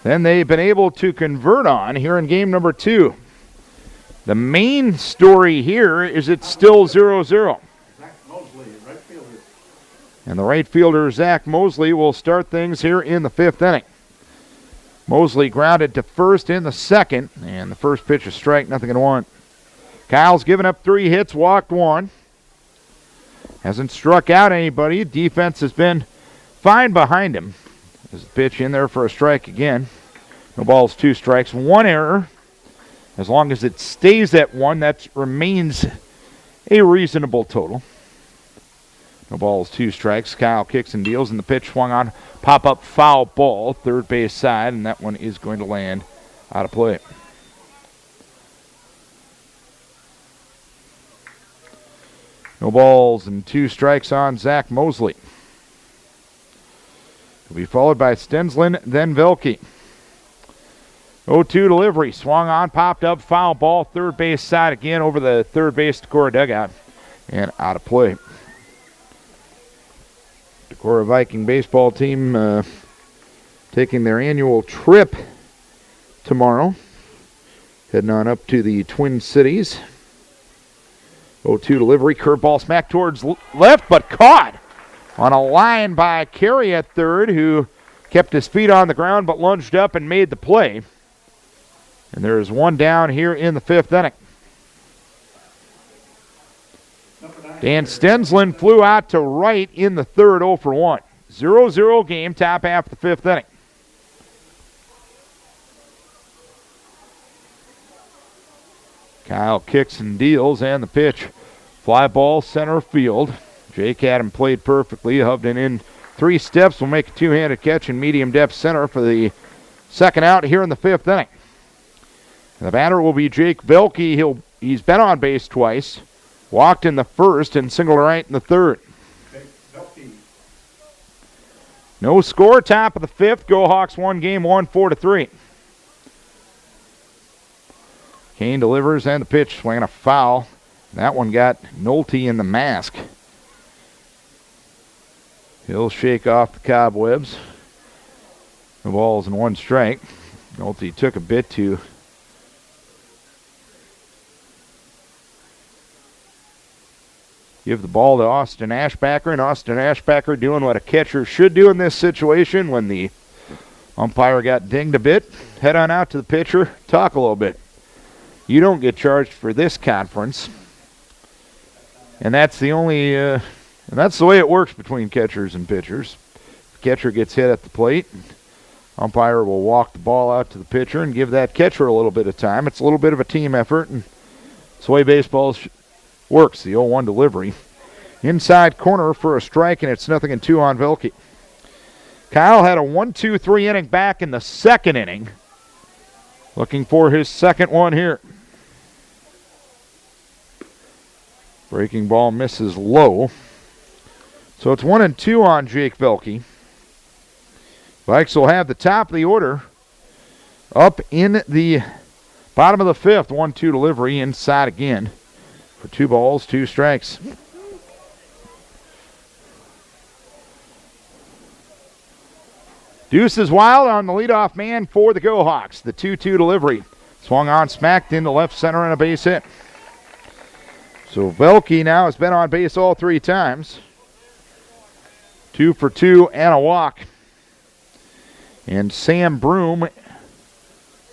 Then they've been able to convert on here in game number 2. The main story here is it's still 0-0. Zach Mosley, right fielder. And the right fielder, Zach Mosley, will start things here in the 5th inning. Mosley grounded to first in the 2nd, and the first pitch is strike, 0-1. Kyle's given up 3 hits, walked 1. Hasn't struck out anybody. Defense has been fine behind him. There's a pitch in there for a strike again. No balls, 2 strikes, 1 error. As long as it stays at 1, that remains a reasonable total. No balls, 2 strikes. Kyle kicks and deals, and the pitch swung on. Pop-up foul ball, third base side, and that one is going to land out of play. No balls and 2 strikes on Zach Mosley. He'll be followed by Stensland, then Velke. 0-2 delivery, swung on, popped up, foul ball, third base side again over the third base Decorah dugout, and out of play. Decorah Viking baseball team taking their annual trip tomorrow, heading on up to the Twin Cities. 0-2 delivery, curveball smack towards left, but caught on a line by Carey at third, who kept his feet on the ground but lunged up and made the play. And there is 1 down here in the 5th inning. Dan Stensland flew out to right in the 3rd, 0 for 1. 0-0 game, top half of the 5th inning. Kyle kicks and deals, and the pitch. Fly ball center field. Jake Adam played perfectly, hoved it in 3 steps, will make a 2-handed catch in medium depth center for the 2nd out here in the 5th inning. And the batter will be Jake Velke. He's been on base twice, walked in the 1st and singled right in the 3rd. No score, top of the 5th. Go Hawks 1, game 1, 4-3. Kane delivers and the pitch, swinging a foul. That one got Nolte in the mask. He'll shake off the cobwebs. The ball's in 1 strike. Nolte took a bit to give the ball to Austin Ashbacker, and Austin Ashbacker doing what a catcher should do in this situation when the umpire got dinged a bit. Head on out to the pitcher, talk a little bit. You don't get charged for this conference. And that's the only, and that's the way it works between catchers and pitchers. The catcher gets hit at the plate. Umpire will walk the ball out to the pitcher and give that catcher a little bit of time. It's a little bit of a team effort, and it's the way baseball works. The 0-1 delivery. Inside corner for a strike, and it's 0-2 on Velke. Kyle had a 1-2-3 inning back in the second inning. Looking for his second one here. Breaking ball misses low. So it's 1-2 on Jake Velke. Vikes will have the top of the order up in the bottom of the 5th. 1-2 delivery inside again for 2 balls, 2 strikes. Deuce is wild on the leadoff man for the Go Hawks. The 2-2 delivery. Swung on, smacked into left center, and a base hit. So Velke now has been on base all 3 times. 2 for 2 and a walk. And Sam Broom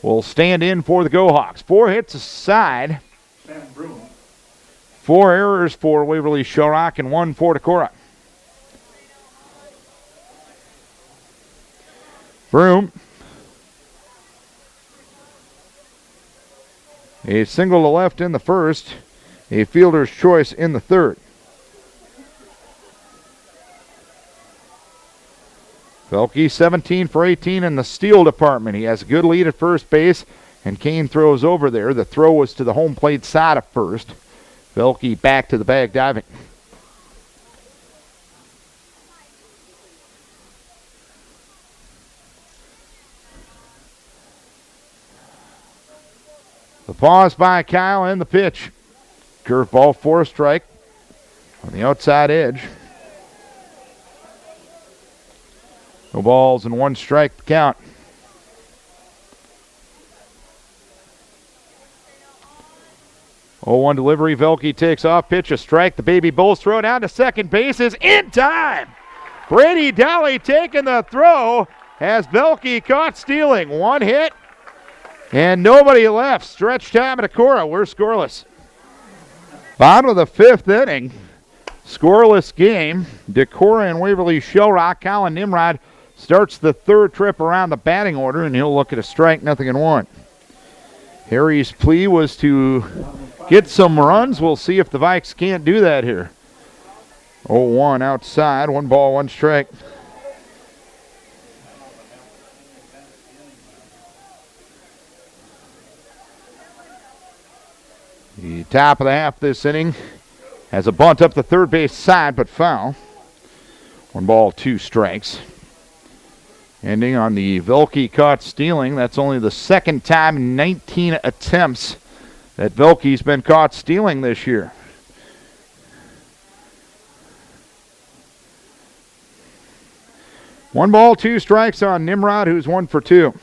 will stand in for the Go Hawks. 4 hits aside. Sam Broom. 4 errors for Waverly-Shell Rock and 1 for Decorah. Broom. A single to left in the first. A fielder's choice in the third. Velke 17 for 18 in the steal department. He has a good lead at first base, and Kane throws over there. The throw was to the home plate side of first. Velke back to the bag diving. The pause by Kyle and the pitch. Curveball for a strike on the outside edge. No balls and 1 strike to count. Oh, 1 delivery. Velke takes off. Pitch, a strike. The baby Bulls throw down to second base is in time. Brady Dolly taking the throw. Has Velke caught stealing. 1 hit and nobody left. Stretch time at Decorah. We're scoreless. Bottom of the 5th inning. Scoreless game. Decorah and Waverly-Shell Rock. Colin Nimrod starts the 3rd trip around the batting order, and he'll look at a strike, 0-1. Harry's plea was to get some runs. We'll see if the Vikes can't do that here. 0-1 outside. 1 ball, 1 strike. The top of the half this inning has a bunt up the third base side, but foul. 1 ball, 2 strikes. Ending on the Velke caught stealing. That's only the 2nd time in 19 attempts that Velke's been caught stealing this year. One ball, 2 strikes on Nimrod, who's 1 for 2.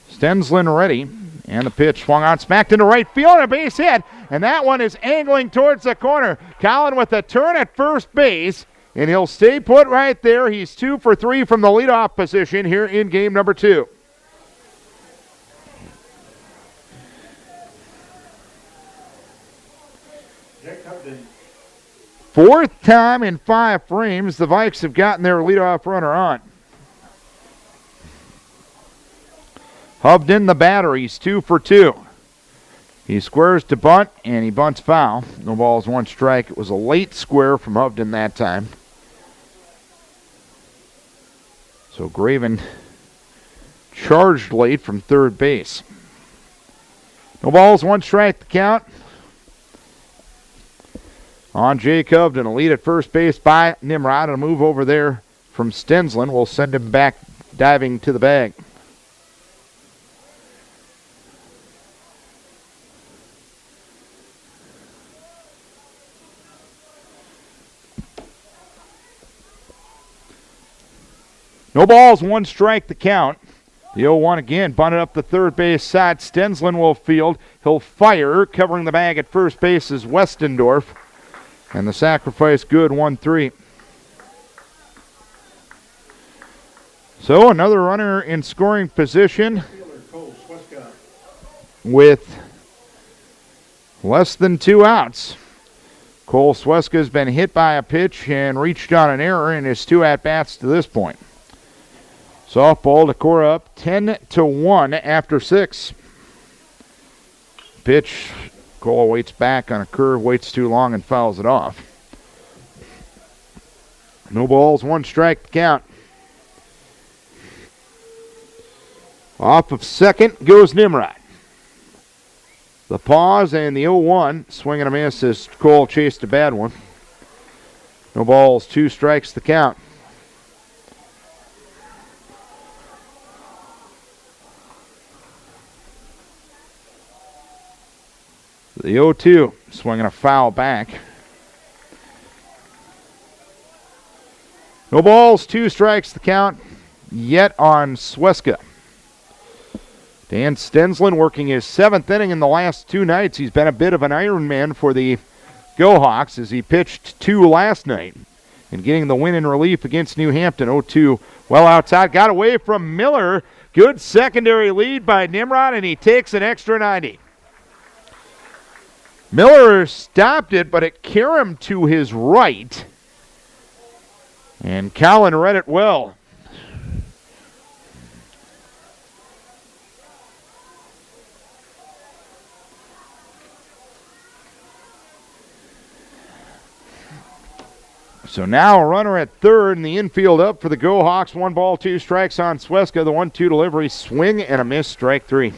Stensland ready, and the pitch swung on, smacked into right field, and a base hit, and that one is angling towards the corner. Collin with a turn at first base, and he'll stay put right there. He's 2 for 3 from the leadoff position here in game number 2. Fourth time in 5 frames the Vikes have gotten their leadoff runner on. Hovden the batter. He's 2 for 2. He squares to bunt, and he bunts foul. No balls, 1 strike. It was a late square from Hovden that time. So Graven charged late from third base. No balls, 1 strike to count. On Jake Hovden, a lead at first base by Nimrod. A move over there from Stensland will send him back diving to the bag. No balls, 1 strike the count. The 0-1 again, bunted up the third base side. Stensland will field. He'll fire. Covering the bag at first base is Westendorf. And the sacrifice good, 1-3. So another runner in scoring position with less than 2 outs. Cole Sweska has been hit by a pitch and reached on an error in his 2 at-bats to this point. Softball, Decorah up 10-1 after 6. Pitch, Cole waits back on a curve, waits too long and fouls it off. No balls, 1 strike to count. Off of second goes Nimrod. The pause and the 0-1, swing and a miss as Cole chased a bad one. No balls, 2 strikes to count. The 0-2, swinging a foul back. No balls, 2 strikes to count yet on Sweska. Dan Stensland working his 7th inning in the last 2 nights. He's been a bit of an Iron Man for the Go Hawks as he pitched 2 last night and getting the win in relief against New Hampton. 0-2, well outside, got away from Miller. Good secondary lead by Nimrod, and he takes an extra 90. Miller stopped it, but it carried him to his right. And Colin read it well. So now a runner at third and the infield up for the Go Hawks. 1 ball, 2 strikes on Sweska. The 1-2 delivery, swing and a miss, strike 3.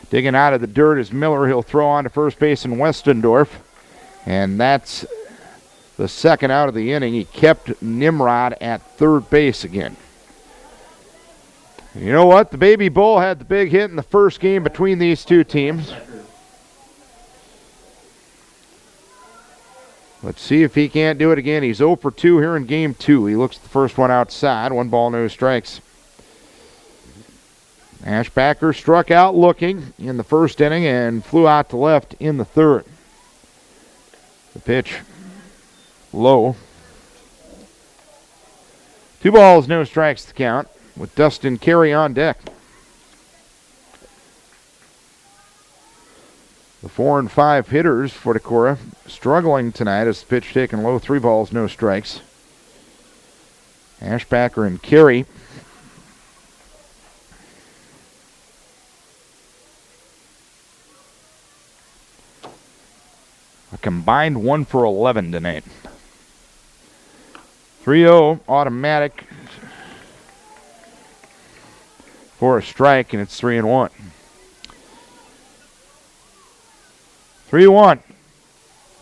Digging out of the dirt is Miller. He'll throw on to first base in Westendorf. And that's the 2nd out of the inning. He kept Nimrod at third base again. You know what? The Baby Bull had the big hit in the first game between these 2 teams. Let's see if he can't do it again. He's 0 for 2 here in game 2. He looks the first one outside. 1 ball, no strikes. Ashbacker struck out looking in the first inning and flew out to left in the 3rd. The pitch low. 2 balls, no strikes to count with Dustin Carey on deck. The 4 and 5 hitters for Decorah struggling tonight as the pitch taken low. 3 balls, no strikes. Ashbacker and Carey. A combined 1 for 11 tonight. 3-0 automatic for a strike, and it's 3-1. 3-1.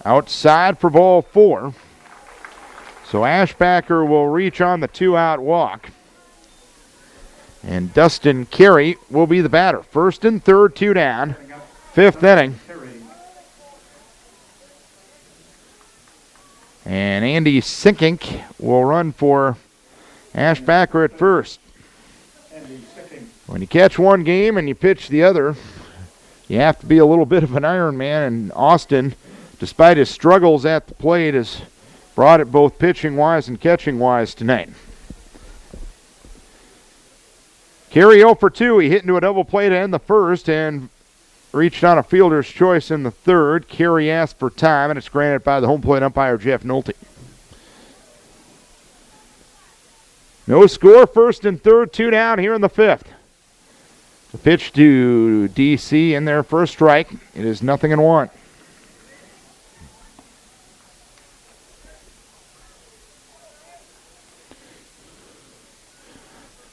Outside for ball 4. So Ashbacker will reach on the 2-out walk. And Dustin Carey will be the batter. 1st and 3rd, 2 down. 5th inning. And Andy Sinkink will run for Ashbacker at first. When you catch one game and you pitch the other, you have to be a little bit of an Iron Man. And Austin, despite his struggles at the plate, has brought it both pitching-wise and catching-wise tonight. Carey 0 for 2. He hit into a double play to end the 1st and reached on a fielder's choice in the 3rd. Carey asked for time, and it's granted by the home plate umpire, Jeff Nolte. No score, 1st and 3rd, 2 down here in the 5th. The pitch to DC in there for a strike. It is 0-1.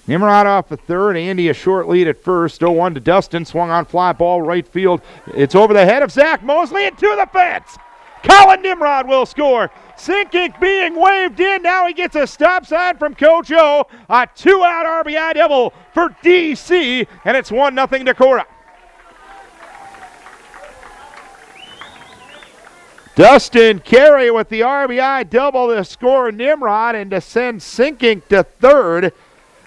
Nimrod off the 3rd. Andy a short lead at first. 0-1 to Dustin. Swung on fly ball right field. It's over the head of Zach Mosley and to the fence. Colin Nimrod will score. Sinkink being waved in. Now he gets a stop sign from Coach O. A 2-out RBI double for DC, and it's 1-0 Decorah. Dustin Carey with the RBI double to score Nimrod and to send Sinkink to third.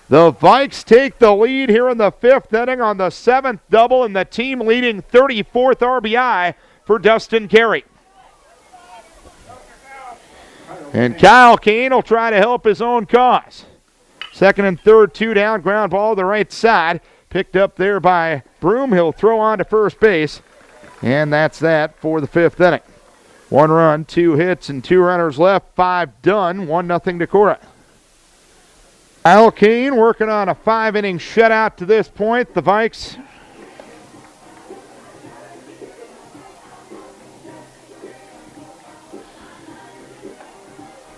The Vikes take the lead here in the 5th inning on the 7th double and the team-leading 34th RBI for Dustin Carey. And Kyle Kane will try to help his own cause. Second and third, 2 down, ground ball to the right side. Picked up there by Broom. He'll throw on to first base. And that's that for the 5th inning. 1 run, 2 hits, and 2 runners left. 5 done, 1-0 Decorah. Kyle Kane working on a 5-inning shutout to this point. The Vikes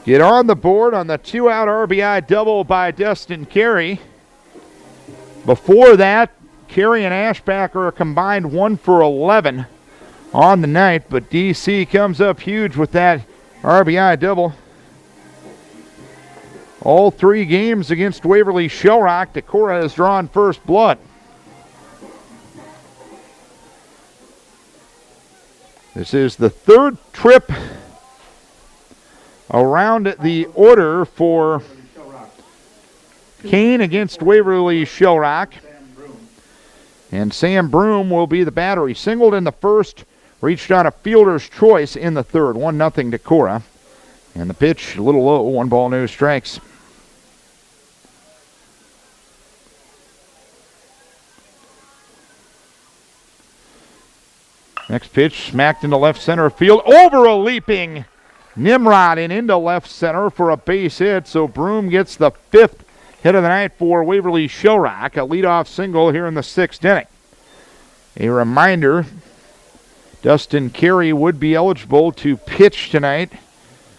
get on the board on the 2-out RBI double by Dustin Carey. Before that, Carey and Ashbacker are combined 1 for 11 on the night, but DC comes up huge with that RBI double. All 3 games against Waverly-Shell Rock, Decorah has drawn first blood. This is the 3rd trip around the order for Kane against Waverly-Shell Rock. And Sam Broom will be the batter. He singled in the 1st, reached on a fielder's choice in the 3rd. 1-0 Decorah. And the pitch a little low, 1 ball, no strikes. Next pitch smacked into left center field over a leaping Nimrod and into left center for a base hit. So Broom gets the 5th hit of the night for Waverly-Shell Rock. A leadoff single here in the 6th inning. A reminder, Dustin Carey would be eligible to pitch tonight.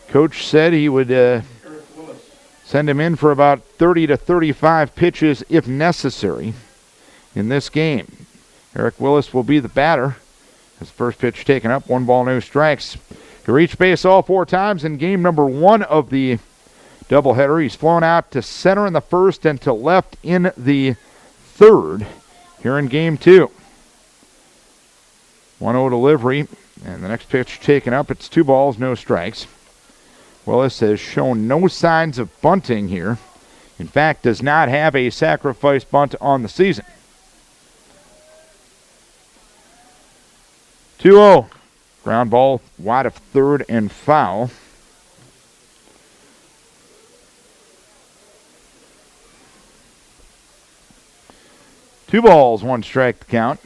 Coach said he would send him in for about 30 to 35 pitches if necessary in this game. Eric Willis will be the batter. His first pitch taken up, 1 ball, no strikes. He reached base all 4 times in game number 1 of the doubleheader. He's flown out to center in the 1st and to left in the 3rd here in game 2. 1-0 delivery, and the next pitch taken up. It's 2 balls, no strikes. Willis has shown no signs of bunting here. In fact, does not have a sacrifice bunt on the season. 2-0. Ground ball wide of 3rd and foul. Two balls, 1 strike to count.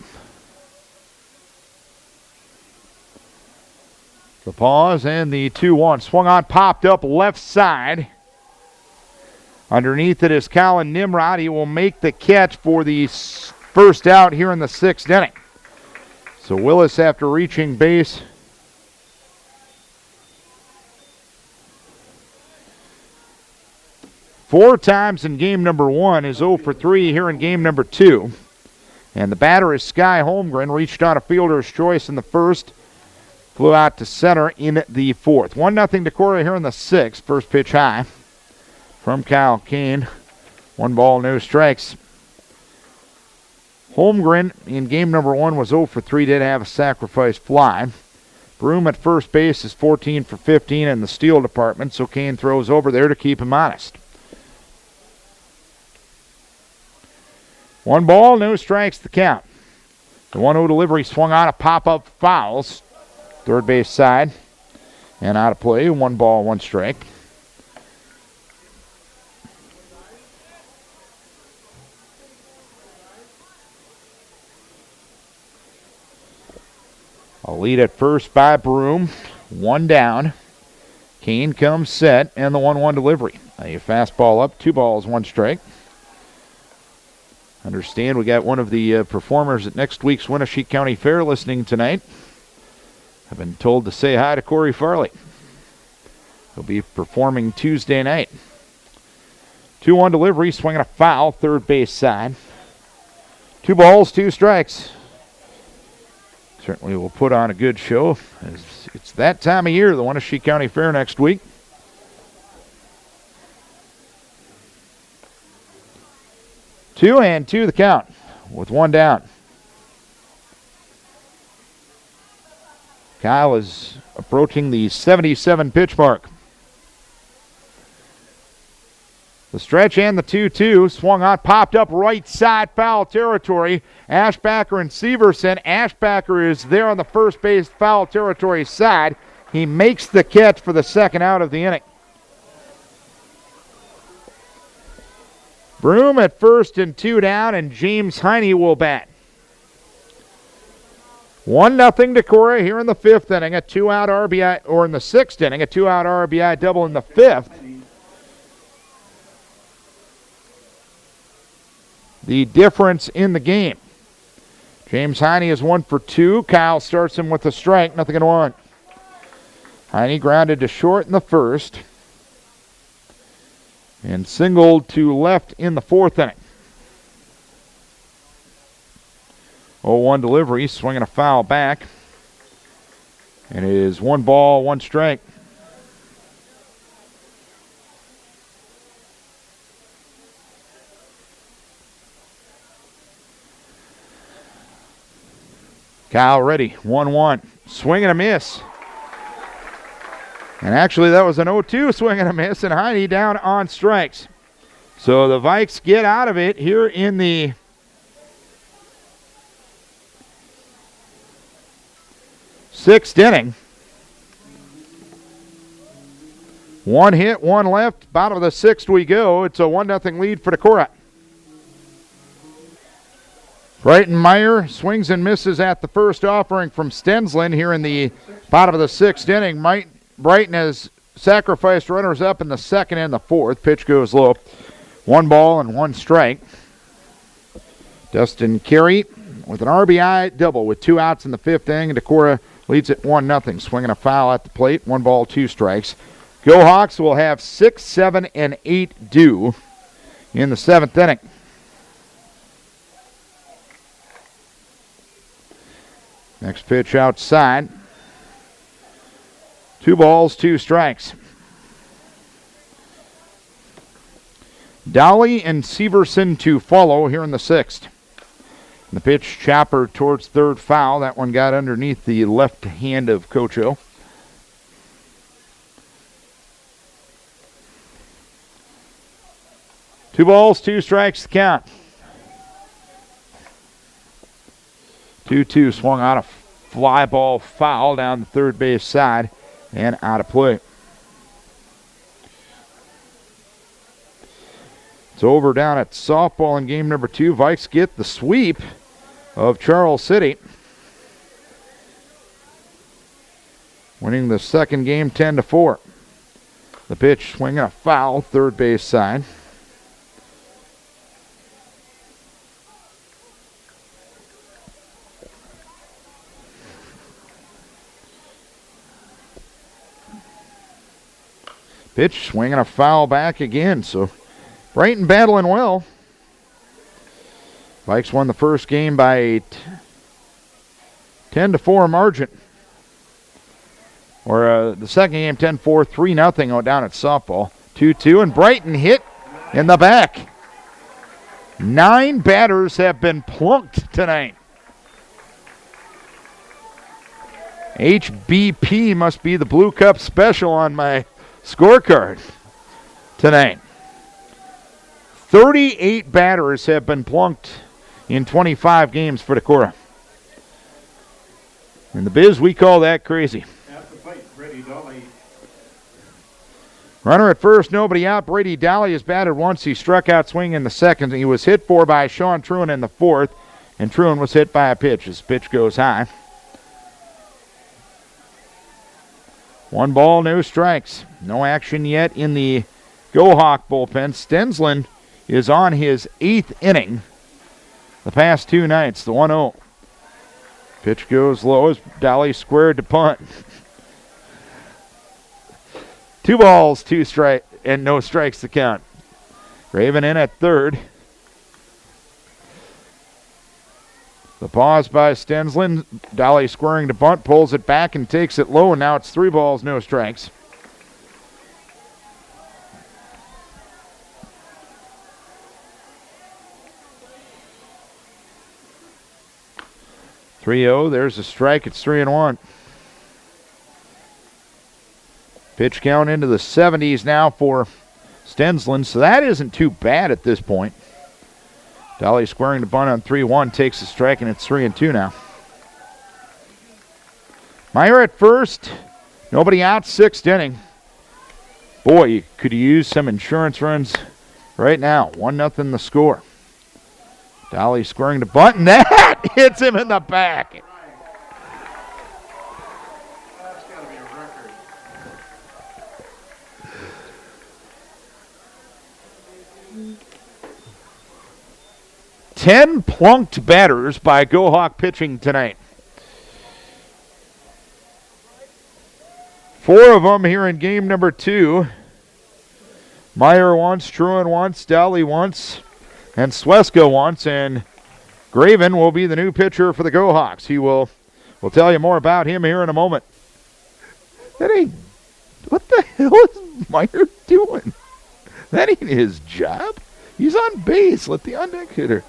The pause and the 2-1. Swung on, popped up left side. Underneath it is Colin Nimrod. He will make the catch for the first out here in the 6th inning. So Willis, after reaching base, four times in game number 1, is 0 for 3 here in game number 2. And the batter is Sky Holmgren. Reached on a fielder's choice in the 1st. Flew out to center in the 4th. 1-0 Decorah here in the 6th. First pitch high from Kyle Kane. 1 ball, no strikes. Holmgren in game number 1 was 0 for 3, did have a sacrifice fly. Broom at first base is 14 for 15 in the steal department, so Kane throws over there to keep him honest. 1 ball, no strikes the count. The 1-0 delivery swung on a pop-up fouls. Third base side and out of play. 1 ball, 1 strike. A lead at first by Broom. 1 down. Kane comes set and the 1-1 delivery. A fastball up, 2 balls, 1 strike. Understand we got one of the performers at next week's Winneshiek County Fair listening tonight. I've been told to say hi to Corey Farley. He'll be performing Tuesday night. 2-1 delivery, swinging a foul, third base side. 2 balls, 2 strikes. Certainly will put on a good show. It's that time of year, the Wenatchee County Fair next week. Two the count with one down. Kyle is approaching the 77 pitch mark. The stretch and the 2-2 swung on, popped up right side, foul territory. Ashbacker and Severson. Ashbacker is there on the first base foul territory side. He makes the catch for the second out of the inning. Broom at first and 2 down, and James Heine will bat. 1-0 Decorah here in the 5th inning, a 2-out RBI, or in the 6th inning, a 2-out RBI double in the 5th. The difference in the game. James Heine is 1 for 2. Kyle starts him with a strike, 0-1. Heine grounded to short in the 1st and singled to left in the 4th inning. 0-1 delivery, swinging a foul back. And it is 1 ball, 1 strike. Kyle ready, 1-1. Swing and a miss. And actually that was an 0-2 swing and a miss, and Heine down on strikes. So the Vikes get out of it here in the sixth inning. 1 hit, 1 left. Bottom of the 6th we go. It's a 1-0 lead for Decorah. Breitenmeyer swings and misses at the first offering from Stensland here in the bottom of the 6th inning. Brighton has sacrificed runners up in the 2nd and the 4th. Pitch goes low. 1 ball and 1 strike. Dustin Carey with an RBI double with 2 outs in the 5th inning. Decorah leads at 1-0, swinging a foul at the plate. 1 ball, 2 strikes. Go Hawks will have 6, 7, and 8 due in the 7th inning. Next pitch outside. 2 balls, 2 strikes. Dolly and Severson to follow here in the 6th. The pitch chopper towards 3rd foul. That one got underneath the left hand of Coach O. Two balls, 2 strikes to count. 2-2 swung out a fly ball foul down the 3rd base side and out of play. It's over down at softball in game number 2. Vikes get the sweep of Charles City, winning the 2nd game 10-4. The pitch swinging a foul, 3rd base side. Pitch swinging a foul back again, so Brighton battling well. Vikes won the first game by a 10-4 margin. Or the second game 10-4, 3-0 down at softball. 2-2, and Brighton hit in the back. 9 batters have been plunked tonight. HBP must be the Blue Cup special on my scorecard tonight. 38 batters have been plunked in 25 games for Decorah. In the biz, we call that crazy. At the plate, Brady Dolly. Runner at first, nobody out. Brady Dolly has batted once. He struck out swinging in the 2nd. He was hit for by Sean Truan in the 4th, and Truan was hit by a pitch. His pitch goes high. 1 ball, no strikes. No action yet in the Go Hawk bullpen. Stensland is on his 8th inning the past 2 nights, the 1-0. Pitch goes low as Dolly squared to punt. 2 balls, 2 strikes, and no strikes to count. Raven in at 3rd. The pause by Stensland. Dolly squaring to bunt, pulls it back and takes it low, and now it's 3 balls, no strikes. There's a strike. It's 3-1. Pitch count into the 70s now for Stensland, so that isn't too bad at this point. Dolly squaring the bunt on 3-1, takes a strike, and it's 3-2 now. Meyer at first. Nobody out, 6th inning. Boy, could you use some insurance runs right now. 1-0 the score. Dolly squaring the bunt, and that hits him in the back. That's got to be a record. 10 plunked batters by GoHawk pitching tonight. 4 of them here in game number 2. Meyer once, Truan once, Dolly once, and Sweska once, and Graven will be the new pitcher for the GoHawks. We'll tell you more about him here in a moment. What the hell is Meyer doing? That ain't his job. He's on base. Let the on-deck hitter.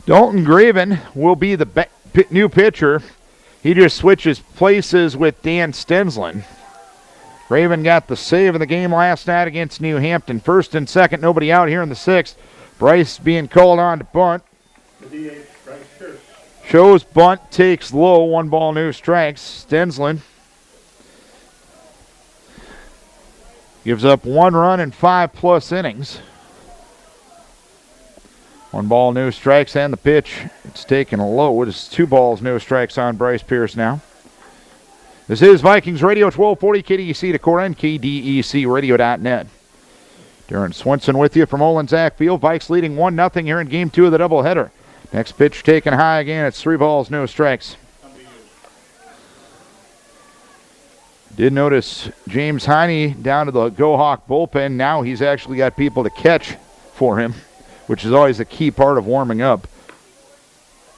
Dalton Graven will be the new pitcher. He just switches places with Dan Stensland. Graven got the save of the game last night against New Hampton. 1st and 2nd, nobody out here in the 6th. Bryce being called on to bunt. The DH, Bryce Pierce. Shows bunt, takes low, 1 ball, no strikes. Stensland gives up 1 run in 5+ innings. 1 ball, no strikes, and the pitch, it's taken low. It is 2 balls, no strikes on Bryce Pierce now. This is Vikings Radio, 1240 KDEC Decorah and KDECradio.net. Darren Swenson with you from Olin Zach Field. Vikes leading 1-0 here in game 2 of the doubleheader. Next pitch taken high again. It's 3 balls, no strikes. Did notice James Heine down to the GoHawk bullpen. Now he's actually got people to catch for him, which is always a key part of warming up.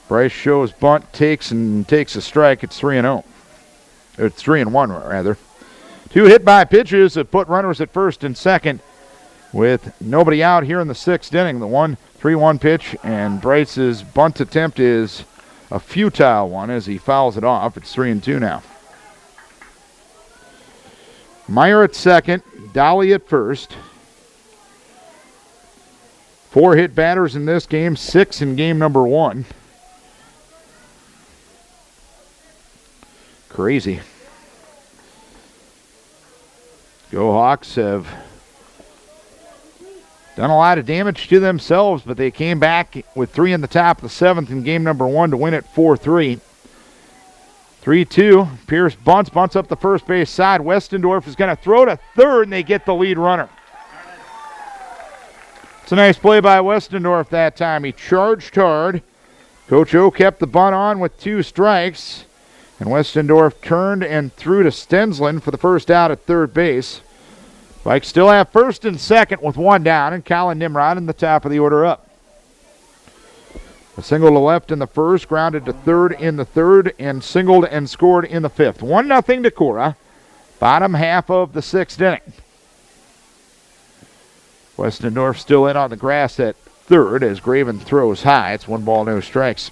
Bryce shows bunt, takes a strike. It's 3-0. It's 3-1 rather. 2 hit by pitches that put runners at 1st and 2nd with nobody out here in the 6th inning. The 1-3-1 pitch, and Bryce's bunt attempt is a futile one as he fouls it off. It's 3-2 now. Meyer at 2nd, Dolly at 1st. 4 hit batters in this game, 6 in game number 1. Crazy. GoHawks have done a lot of damage to themselves, but they came back with 3 in the top of the 7th in game number 1 to win it 4-3. 3-2. Pierce bunts up the first base side. Westendorf is going to throw to 3rd, and they get the lead runner. It's a nice play by Westendorf that time. He charged hard. Coach O kept the bunt on with 2 strikes. And Westendorf turned and threw to Stensland for the first out at 3rd base. Vikes still have 1st and 2nd with 1 down, and Colin Nimrod in the top of the order up. A single to left in the 1st, grounded to 3rd in the 3rd, and singled and scored in the 5th. 1-0 Decorah, bottom half of the 6th inning. Westendorf still in on the grass at 3rd as Graven throws high. It's 1 ball, no strikes.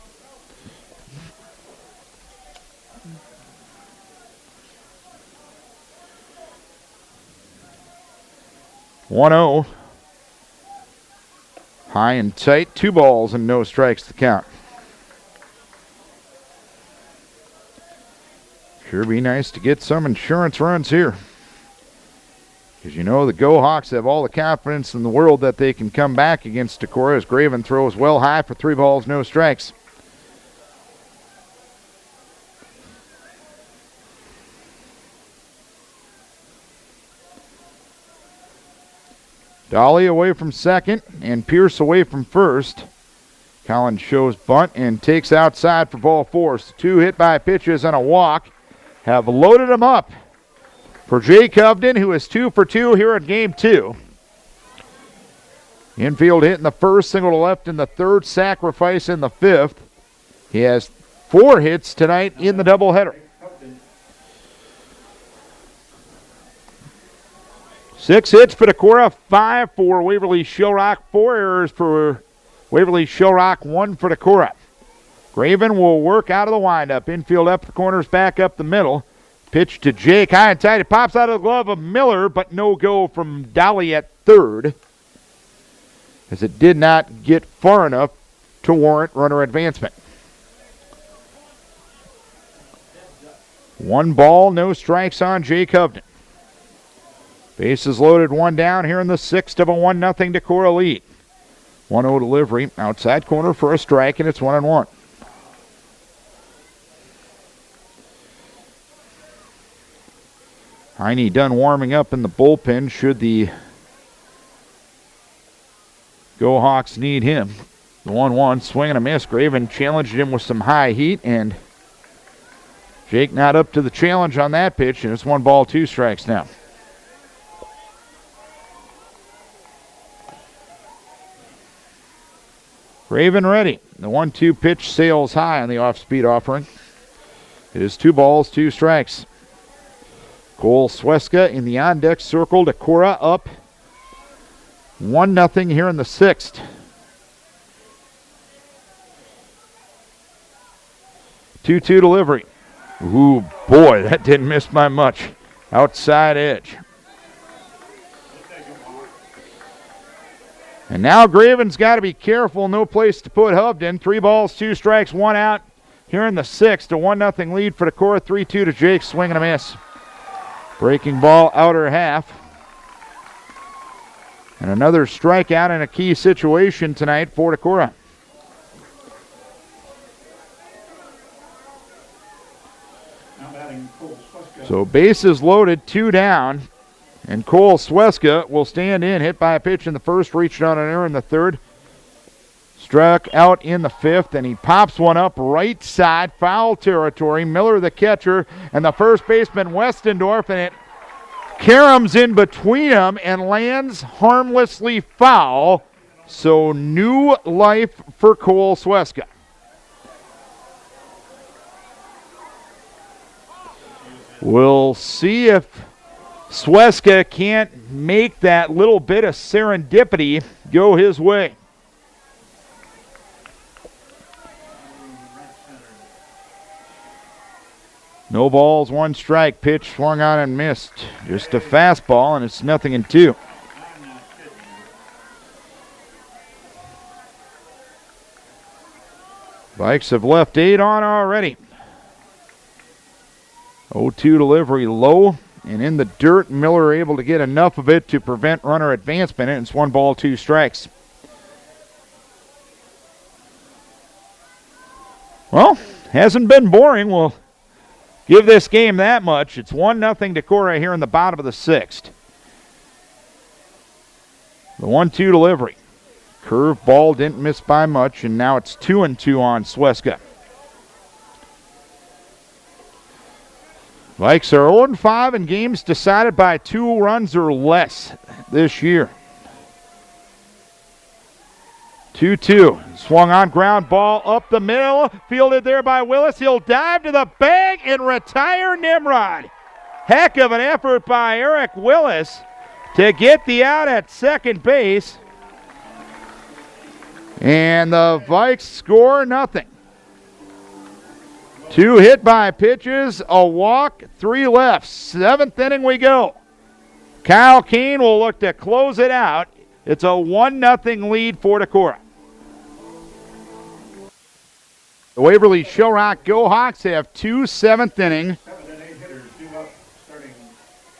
One-0. High and tight. 2 balls and no strikes to count. Sure be nice to get some insurance runs here. Because you know the GoHawks have all the confidence in the world that they can come back against Decorah as Graven throws well high for 3 balls, no strikes. Dolly away from 2nd and Pierce away from 1st. Collins shows bunt and takes outside for ball 4. So 2 hit by pitches and a walk have loaded him up for Jay Covden, who is 2 for 2 here in game 2. Infield hit in the first, single to left in the third, sacrifice in the fifth. He has 4 hits tonight in the doubleheader. 6 hits for Decorah, 5 for Waverly-Shell Rock, 4 errors for Waverly-Shell Rock, 1 for Decorah. Graven will work out of the windup. Infield up the corners, back up the middle. Pitch to Jake, high and tight. It pops out of the glove of Miller, but no go from Dolly at third, as it did not get far enough to warrant runner advancement. 1 ball, no strikes on Jake Hovden. Bases loaded, 1 down here in the 6th of a 1-0 Decorah lead. 1-0 delivery, outside corner for a strike, and it's 1-1. Heine done warming up in the bullpen should the Go Hawks need him. The 1-1, swing and a miss. Graven challenged him with some high heat, and Jake not up to the challenge on that pitch, and it's 1 ball, 2 strikes now. Graven ready. The 1-2 pitch sails high on the off-speed offering. It is 2 balls, 2 strikes. Cole Sweska in the on-deck circle. Decorah up 1-0 here in the 6th. 2-2 delivery. Ooh, boy, that didn't miss by much. Outside edge. And now Graven's got to be careful. No place to put Hovden. 3 balls, 2 strikes, 1 out here in the 6th. A 1-0 lead for Decorah. 3-2 to Jake. Swing and a miss. Breaking ball, outer half. And another strikeout in a key situation tonight for Decorah. So bases loaded, 2 down. And Cole Sweska will stand in, hit by a pitch in the first, reached on an error in the third. Struck out in the 5th, and he pops one up right side, foul territory. Miller the catcher, and the first baseman Westendorf, and it caroms in between them and lands harmlessly foul. So new life for Cole Sweska. We'll see if Sweska can't make that little bit of serendipity go his way. No balls, 1 strike. Pitch swung on and missed. Just a fastball, and it's 0-2. Vikes have left 8 on already. 0-2 delivery low, and in the dirt. Miller able to get enough of it to prevent runner advancement, and it's 1 ball, 2 strikes. Well, hasn't been boring. We'll give this game that much. It's 1-0 Decorah here in the bottom of the 6th. The 1-2 delivery. Curve ball didn't miss by much, and now it's 2-2 on Sweska. Vikes are 0-5 in games decided by 2 runs or less this year. 2-2. Swung on, ground ball up the middle. Fielded there by Willis. He'll dive to the bag and retire Nimrod. Heck of an effort by Eric Willis to get the out at second base. And the Vikes score nothing. 2 hit by pitches, a walk, 3 left. 7th inning we go. Kyle Keene will look to close it out. It's a 1-0 lead for Decorah. The Waverly-Shell Rock Go Hawks have 2 7th inning. 7 and 8 hitters due up, starting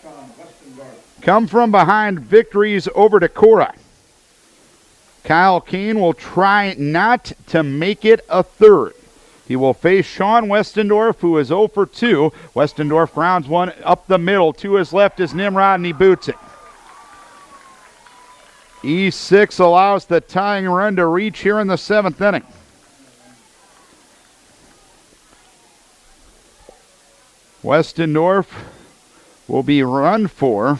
Sean Westendorf. Come from behind victories over Decorah. Kyle Keene will try not to make it a third. He will face Sean Westendorf, who is 0 for 2. Westendorf grounds one up the middle. To his left is Nimrod, and he boots it. E6 allows the tying run to reach here in the 7th inning. Westendorf will be run for.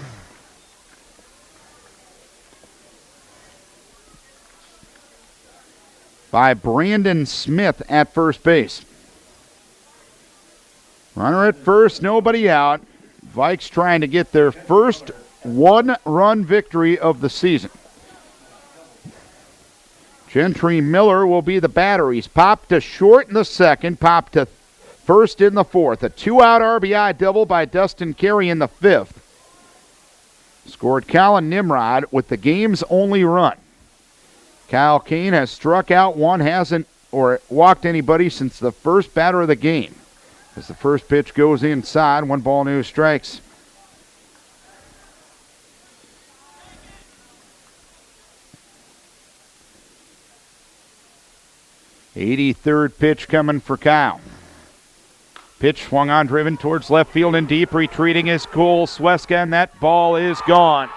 by Brandon Smith at first base. Runner at first, nobody out. Vikes trying to get their first one-run victory of the season. Gentry Miller will be the batter. He's popped to short in the second, popped to first in the fourth. A two-out RBI double by Dustin Carey in the fifth. Scored Colin Nimrod with the game's only run. Kyle Kane has struck out one, hasn't or walked anybody since the first batter of the game. As the first pitch goes inside, 1 ball, no strikes. '83rd pitch coming for Kyle. Pitch swung on, driven towards left field and deep. Retreating is Cole Sweska, and that ball is gone.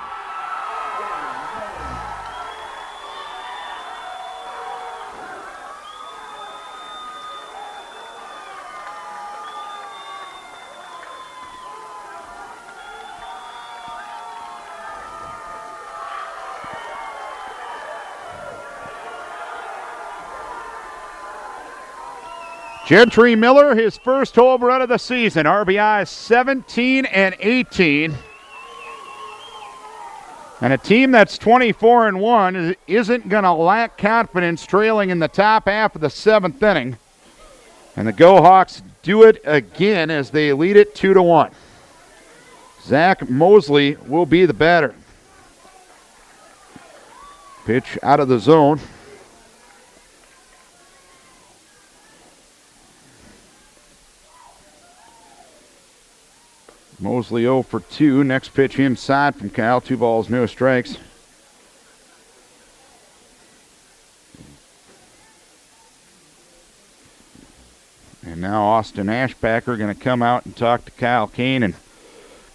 Gentry Miller, his first home run of the season. RBI 17 and 18. And a team that's 24-1 isn't going to lack confidence trailing in the top half of the seventh inning. And the Go Hawks do it again as they lead it 2-1. Zach Mosley will be the batter. Pitch out of the zone. Mosley 0 for 2. Next pitch inside from Kyle. 2 balls, no strikes. And now Austin Ashbacker going to come out and talk to Kyle Kane. And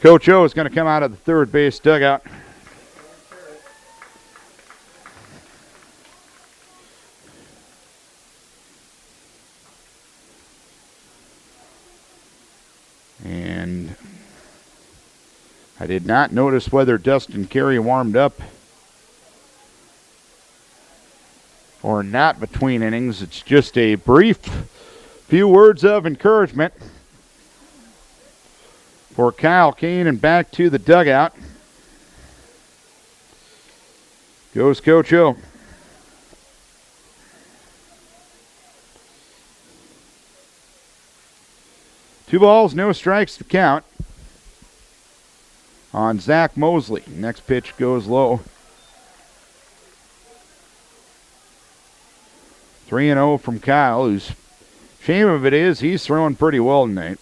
Coach O is going to come out of the third base dugout. And I did not notice whether Dustin Carey warmed up or not between innings. It's just a brief few words of encouragement for Kyle Kane, and back to the dugout goes Coach O. Two balls, no strikes to count on Zach Mosley. Next pitch goes low. 3-0 from Kyle, whose shame of it is he's throwing pretty well tonight.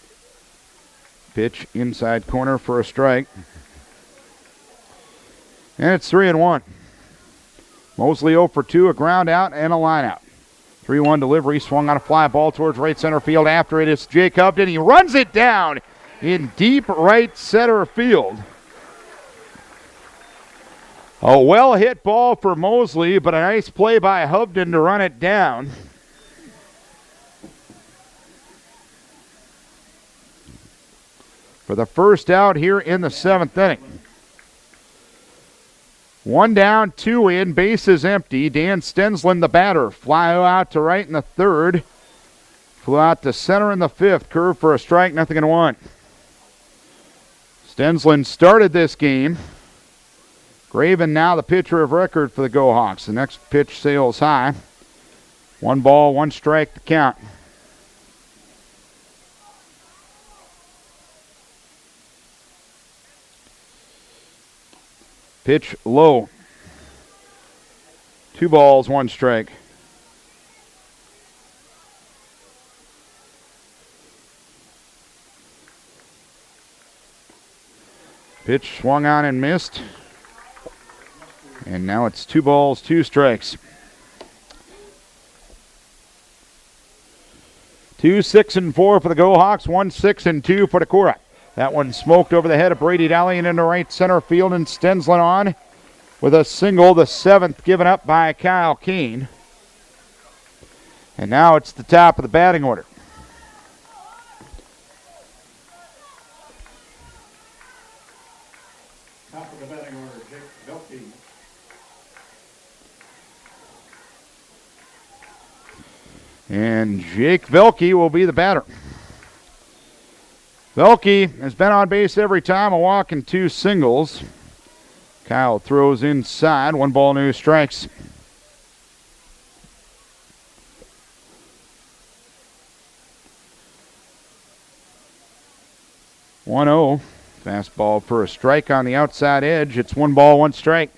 Pitch inside corner for a strike. And it's 3-1. Mosley 0 for 2, a ground out and a line out. 3-1 delivery, swung on a fly ball towards right center field. After it is Jake Upton. He runs it down in deep right center field. A well-hit ball for Mosley, but a nice play by Hovden to run it down. For the first out here in the seventh inning. 1 down, 2 in, bases empty. Dan Stensland, the batter. Fly out to right in the third. Flew out to center in the fifth. Curve for a strike, nothing in 1. Stensland started this game. Graven now the pitcher of record for the Go Hawks. The next pitch sails high. 1 ball, 1 strike to count. Pitch low. 2 balls, 1 strike. Pitch swung on and missed. And now it's 2 balls, 2 strikes. 2 6-4 for the Go Hawks, 1 6-2 for Decorah. That one smoked over the head of Brady Daly and into right center field, and Stensland on with a single, the 7th given up by Kyle Kane. And now it's the top of the batting order. Top of the batting order, Jake Belke. And Jake Velke will be the batter. Velke has been on base every time, a walk and 2 singles. Kyle throws inside, 1 ball, no strikes. One 0. Fastball for a strike on the outside edge. It's 1 ball, 1 strike.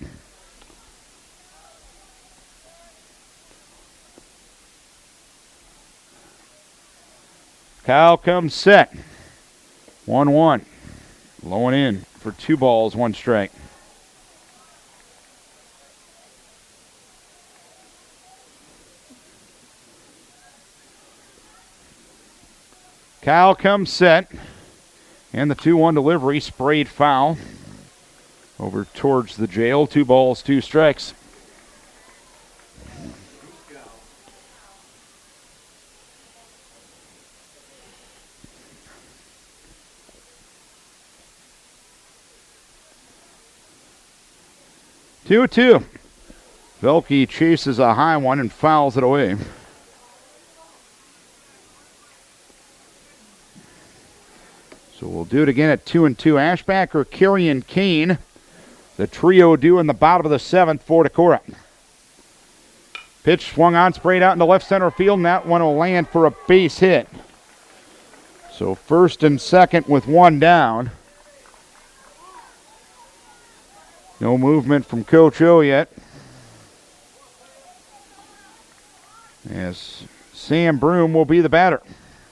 Kyle comes set. 1-1. Low and in for 2 balls, 1 strike. Kyle comes set. And the 2-1 delivery sprayed foul. Over towards the jail. 2 balls, 2 strikes. Two. Velke chases a high one and fouls it away. So we'll do it again at 2-2. Ashbacker, Carey, and Kane. The trio due in the bottom of the 7th for Decorah. Pitch swung on, sprayed out into left center field, and that one will land for a base hit. So first and second with 1 down. No movement from Coach O yet. As Sam Broom will be the batter.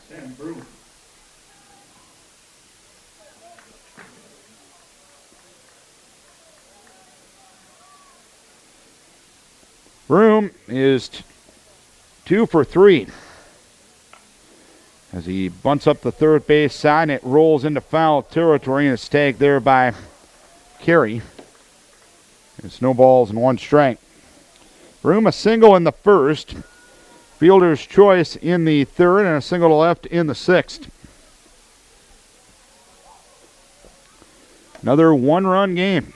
Sam Broom. Broom is 2 for 3. As he bunts up the third base side, and it rolls into foul territory, and it's tagged there by Carey. It's no balls and 1 strike. Broom a single in the first. Fielder's choice in the third, and a single to left in the 6th. Another 1-run game.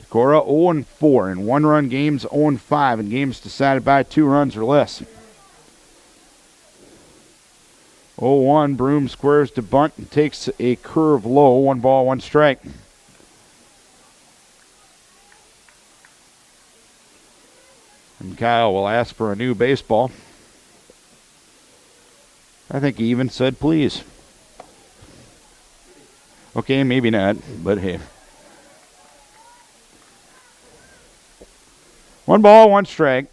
Decorah 0-4 in 1-run games, 0-5 in games decided by 2 runs or less. 0-1, Broom squares to bunt and takes a curve low. 1 ball, 1 strike. And Kyle will ask for a new baseball. I think he even said please. Okay, maybe not, but hey. 1 ball, 1 strike.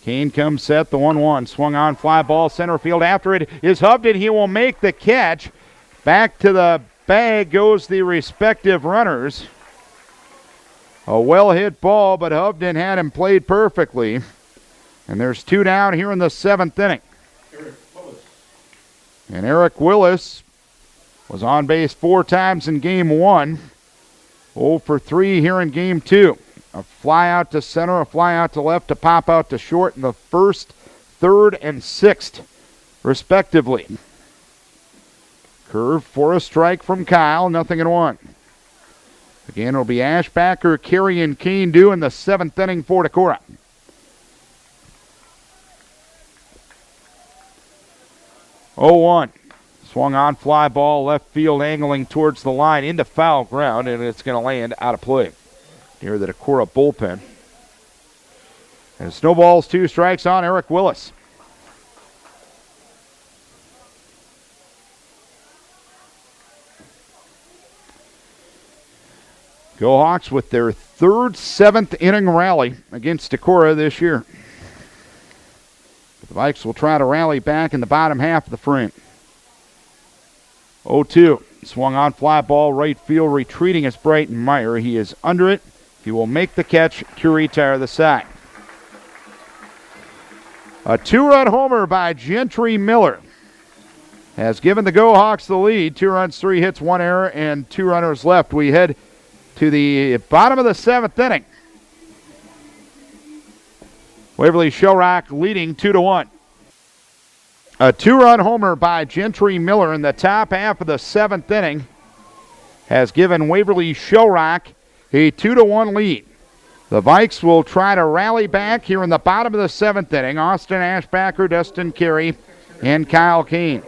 Kane comes set, the 1-1. Swung on, fly ball, center field. After it is Hovden. He will make the catch. Back to the bag goes the respective runners. A well-hit ball, but Hovden had him played perfectly. And there's 2 down here in the 7th inning. And Eric Willis was on base 4 times in game 1. 0 for 3 here in game 2. A fly out to center, a fly out to left, a pop out to short in the 1st, 3rd, and 6th, respectively. Curve for a strike from Kyle, 0-1. Again, it'll be Ashbacker, Carey, and Kane due in the 7th inning for Decorah. Oh-1. Swung on, fly ball, left field angling towards the line into foul ground, and it's going to land out of play near the Decorah bullpen. And snowballs 2 strikes on Eric Willis. Go Hawks with their 3rd 7th inning rally against Decorah this year. The Vikes will try to rally back in the bottom half of the frame. 0-2. Swung on, fly ball, right field, retreating is Brighton Meyer. He is under it. He will make the catch to retire the side. A 2-run homer by Gentry Miller has given the Go Hawks the lead. 2 runs, 3 hits, 1 error, and 2 runners left. We head to the bottom of the 7th inning. Waverly-Shell Rock leading 2-1. A 2-run homer by Gentry Miller in the top half of the 7th inning has given Waverly-Shell Rock a 2-1 lead. The Vikes will try to rally back here in the bottom of the 7th inning. Austin Ashbacker, Dustin Carey, and Kyle Kane.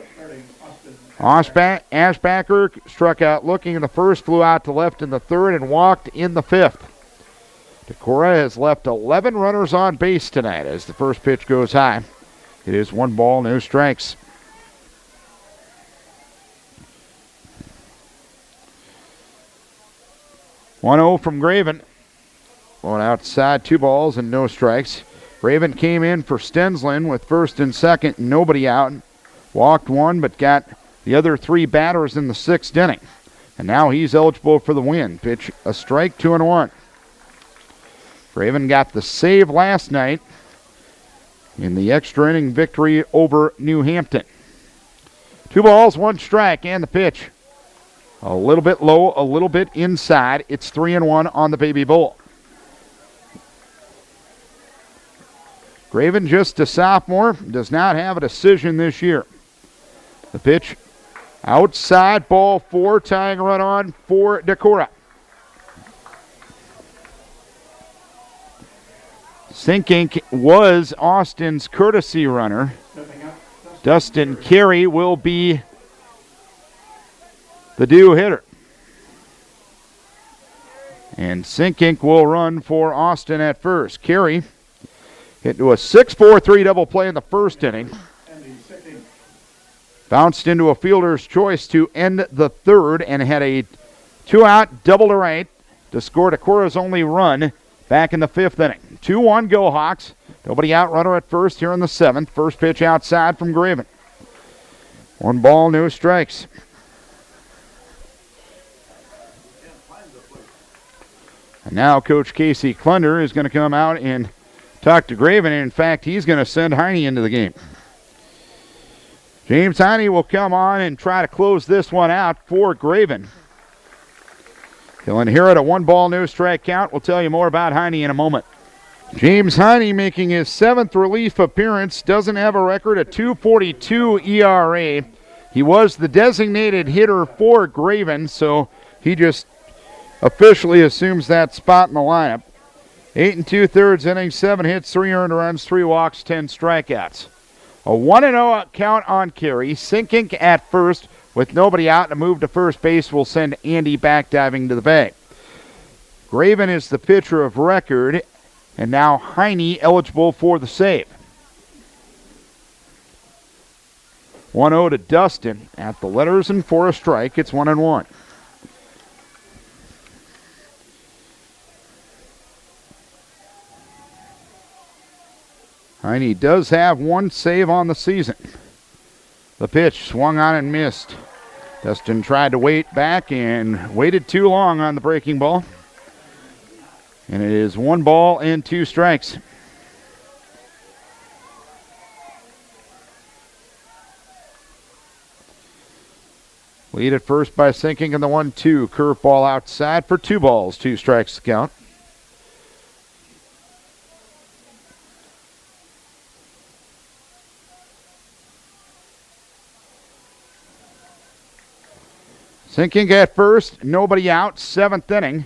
Ashbacker struck out looking in the first, flew out to left in the 3rd, and walked in the 5th. Decorah has left 11 runners on base tonight as the first pitch goes high. It is 1 ball, no strikes. One-0 from Graven. Going outside, 2 balls and no strikes. Graven came in for Stensland with first and second, nobody out. Walked 1, but got the other 3 batters in the 6th inning. And now he's eligible for the win. Pitch a strike, 2-1. Graven got the save last night in the extra inning victory over New Hampton. 2 balls, 1 strike, and the pitch. A little bit low, a little bit inside. It's 3-1 on the Baby Bull. Graven, just a sophomore, does not have a decision this year. The pitch outside, ball 4, tying run on for Decorah. Sinkink was Austin's courtesy runner. Dustin Carey will be the due hitter. And Sinkink will run for Austin at first. Carey hit to a 6-4-3 double play in the 1st inning. Bounced into a fielder's choice to end the 3rd and had a 2-out double to right to score Decorah's only run back in the 5th inning. 2-1 go Hawks. Nobody out, runner at first here in the 7th. First pitch outside from Graven. 1 ball, no strikes. And now Coach Casey Klunder is going to come out and talk to Graven. In fact, he's going to send Heine into the game. James Heine will come on and try to close this one out for Graven. He'll inherit a 1 ball, no strike count. We'll tell you more about Heine in a moment. James Heine making his 7th relief appearance. Doesn't have a record, a 2.42 ERA. He was the designated hitter for Graven, so he just officially assumes that spot in the lineup. 8 2/3 innings, 7 hits, 3 earned runs, 3 walks, 10 strikeouts. A 1-0 count on Carey. Sinkink at first with nobody out, and a move to first base will send Andy back diving to the bag. Graven is the pitcher of record, and now Heine eligible for the save. 1-0 to Dustin at the letters and for a strike. It's 1-1. Heine does have 1 save on the season. The pitch swung on and missed. Dustin tried to wait back and waited too long on the breaking ball. And it is 1 ball and 2 strikes. Lead at first by Sinkink in the 1-2. Curveball outside for 2 balls, 2 strikes to count. Sinkink at first, nobody out, 7th inning.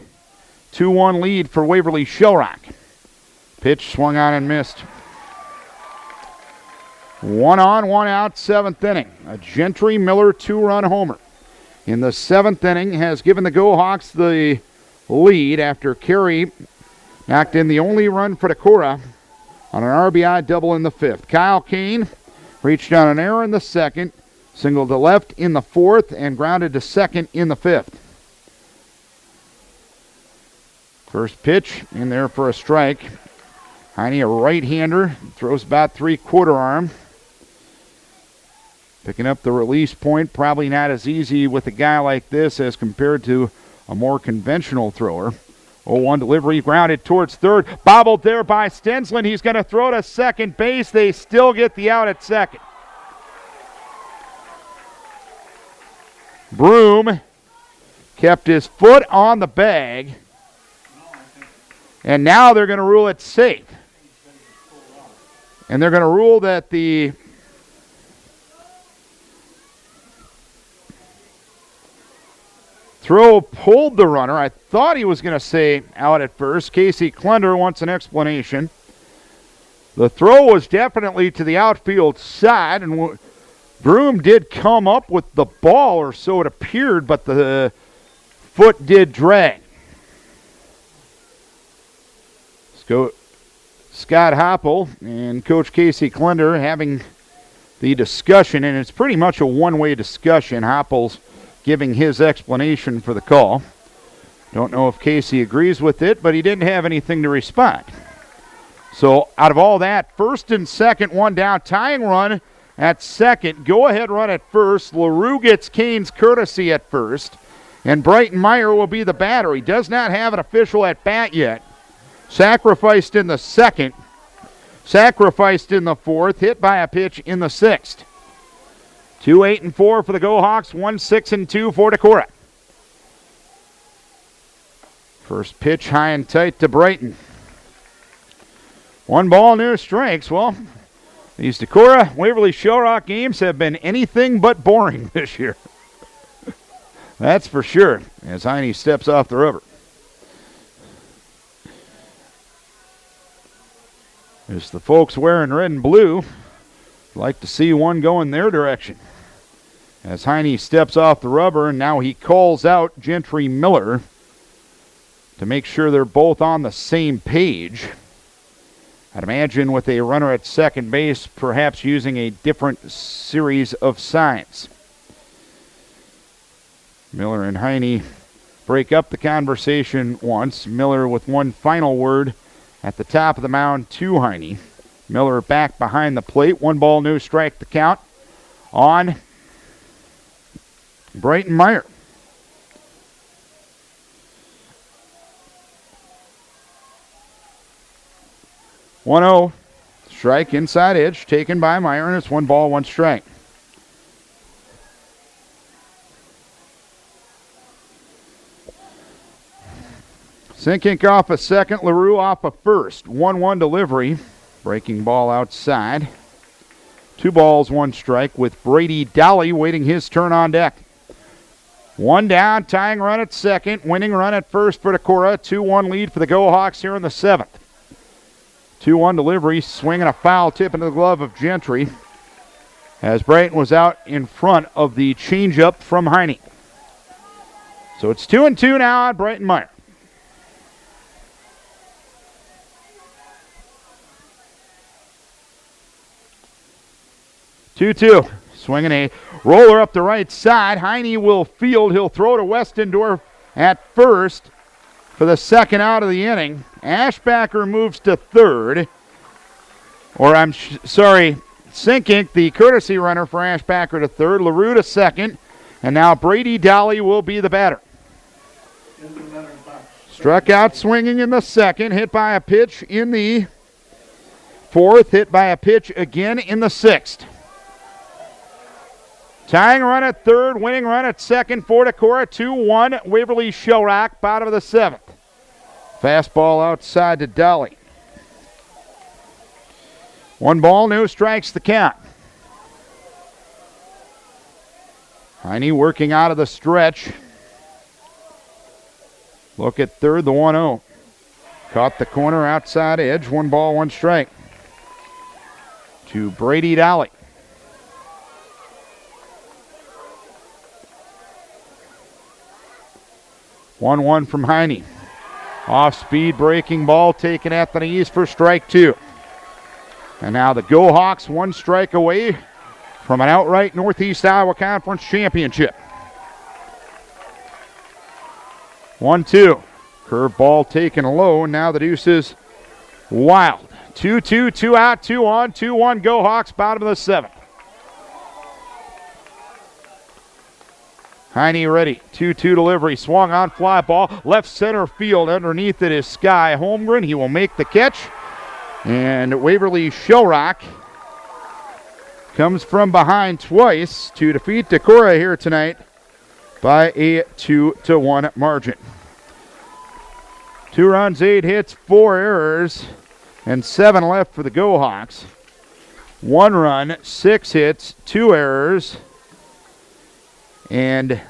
2-1 lead for Waverly-Shell Rock. Pitch swung on and missed. 1 on, 1 out, 7th inning. A Gentry Miller 2-run homer in the 7th inning has given the Go Hawks the lead after Carey knocked in the only run for Decorah on an RBI double in the 5th. Kyle Kane reached on an error in the 2nd. Singled to left in the 4th and grounded to 2nd in the 5th. First pitch in there for a strike. Heine, a right-hander, throws about 3/4 arm. Picking up the release point, probably not as easy with a guy like this as compared to a more conventional thrower. 0-1 delivery, grounded towards 3rd. Bobbled there by Stensland. He's going to throw to second base. They still get the out at 2nd. Broom kept his foot on the bag, and now they're going to rule it safe. And they're going to rule that the Throw pulled the runner. I thought he was going to say out at first. Casey Klender wants an explanation. The throw was definitely to the outfield side, and Broom did come up with the ball, or so it appeared, but the foot did drag. Let's go. Scott Hoppel and Coach Casey Klender having the discussion, and it's pretty much a one-way discussion. Hoppel's giving his explanation for the call. Don't know if Casey agrees with it, but he didn't have anything to respond. So out of all that, first and second, one down, tying run at second, go-ahead run at first. LaRue gets Kane's courtesy at first, and Brighton Meyer will be the batter. He does not have an official at bat yet. Sacrificed in the second, sacrificed in the fourth, hit by a pitch in the sixth. 2-8-4 for the Go-Hawks, 1-6-2 for Decorah. First pitch high and tight to Brighton. 1 ball, no strikes. Well, these Decorah Waverly-Shell Rock games have been anything but boring this year. That's for sure, as Heine steps off the rubber. There's the folks wearing red and blue. Like to see one go in their direction. As Heine steps off the rubber, and now he calls out Gentry Miller to make sure they're both on the same page. I'd imagine with a runner at second base, perhaps using a different series of signs. Miller and Heine break up the conversation once. Miller with one final word at the top of the mound to Heine. Miller back behind the plate. 1 ball, no strike, the count on Brighton Meyer. One 0, strike inside edge, taken by Meyer, and it's 1 ball, 1 strike. Sinkink off a second, LaRue off a first. 1-1 delivery. Breaking ball outside. 2 balls, 1 strike with Brady Dolly waiting his turn on deck. 1 down, tying run at second, winning run at first for Decorah. 2-1 lead for the Go-Hawks here in the 7th. 2-1 delivery, swinging a foul tip into the glove of Gentry as Brighton was out in front of the changeup from Heine. So it's 2-2 now on Brighton Meyer. Two-two, swinging a roller up the right side. Heine will field. He'll throw to Westendorf at first for the second out of the inning. Ashbacker moves to third. Sinkink, the courtesy runner for Ashbacker to third. LaRue to second. And now Brady Dolly will be the batter. Struck out swinging in the second. Hit by a pitch in the fourth. Hit by a pitch again in the sixth. Tying run at third, winning run at second for Decorah. 2-1 Waverly-Shell Rock, bottom of the 7th. Fastball outside to Dolly. 1 ball, no strikes, the count. Heine working out of the stretch. Look at third, the 1-0. Caught the corner outside edge. 1 ball, 1 strike. To Brady Dolly. 1-1 from Heine. Off-speed breaking ball taken at the knees for strike 2. And now the Go-Hawks 1 strike away from an outright Northeast Iowa Conference championship. 1-2. Curveball taken low. Now the deuce is wild. 2-2, 2 out, 2 on, 2-1 Go-Hawks, bottom of the 7th. Heine ready. 2-2 delivery. Swung on fly ball. Left center field. Underneath it is Sky Holmgren. He will make the catch. And Waverly-Shell Rock comes from behind twice to defeat Decorah here tonight by a 2-1 margin. 2 runs, 8 hits, 4 errors, and 7 left for the Go-Hawks. 1 run, 6 hits, 2 errors, and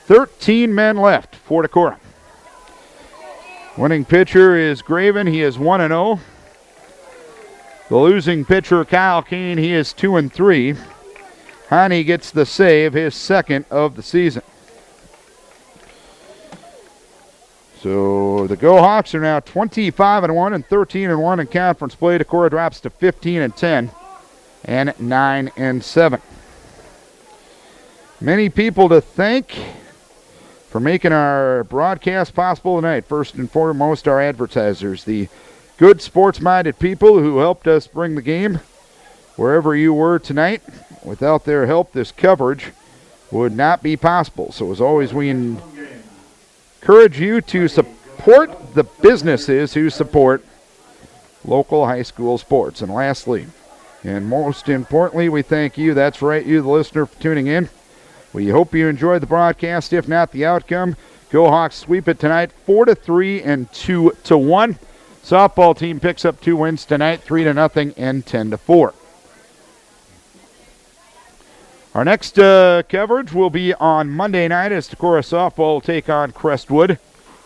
13 men left for Decorah. Winning pitcher is Graven. He is 1-0. The losing pitcher, Kyle Kane, he is 2-3. Hani gets the save, his second of the season. So the Go Hawks are now 25-1 and 13-1 in conference play. Decorah drops to 15-10 and 9-7. Many people to thank for making our broadcast possible tonight. First and foremost, our advertisers, the good sports-minded people who helped us bring the game wherever you were tonight. Without their help, this coverage would not be possible. So as always, we encourage you to support the businesses who support local high school sports. And lastly, and most importantly, we thank you, that's right, you the listener, for tuning in. We hope you enjoyed the broadcast. If not, the outcome, Go Hawks sweep it tonight 4-3 and 2-1. Softball team picks up 2 wins tonight, 3-0 and 10-4. Our next coverage will be on Monday night as Decorah softball will take on Crestwood.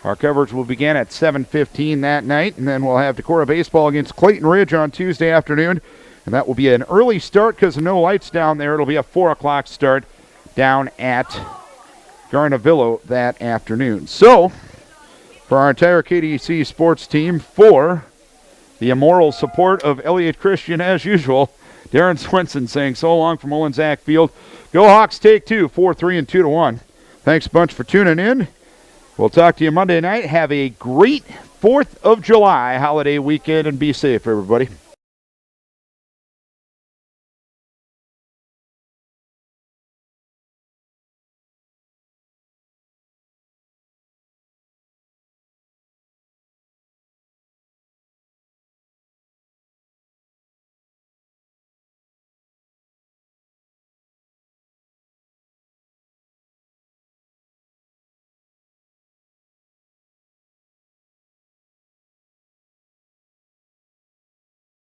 Our coverage will begin at 7:15 that night, and then we'll have Decorah baseball against Clayton Ridge on Tuesday afternoon. And that will be an early start because of no lights down there. It'll be a 4 o'clock start down at Garnavillo that afternoon. So, for our entire KDEC sports team, for the immoral support of Elliott Christian as usual, Darren Swenson saying so long from Olensack Field. Go Hawks take 2, 4-3 and 2-1. Thanks a bunch for tuning in. We'll talk to you Monday night. Have a great 4th of July holiday weekend and be safe, everybody.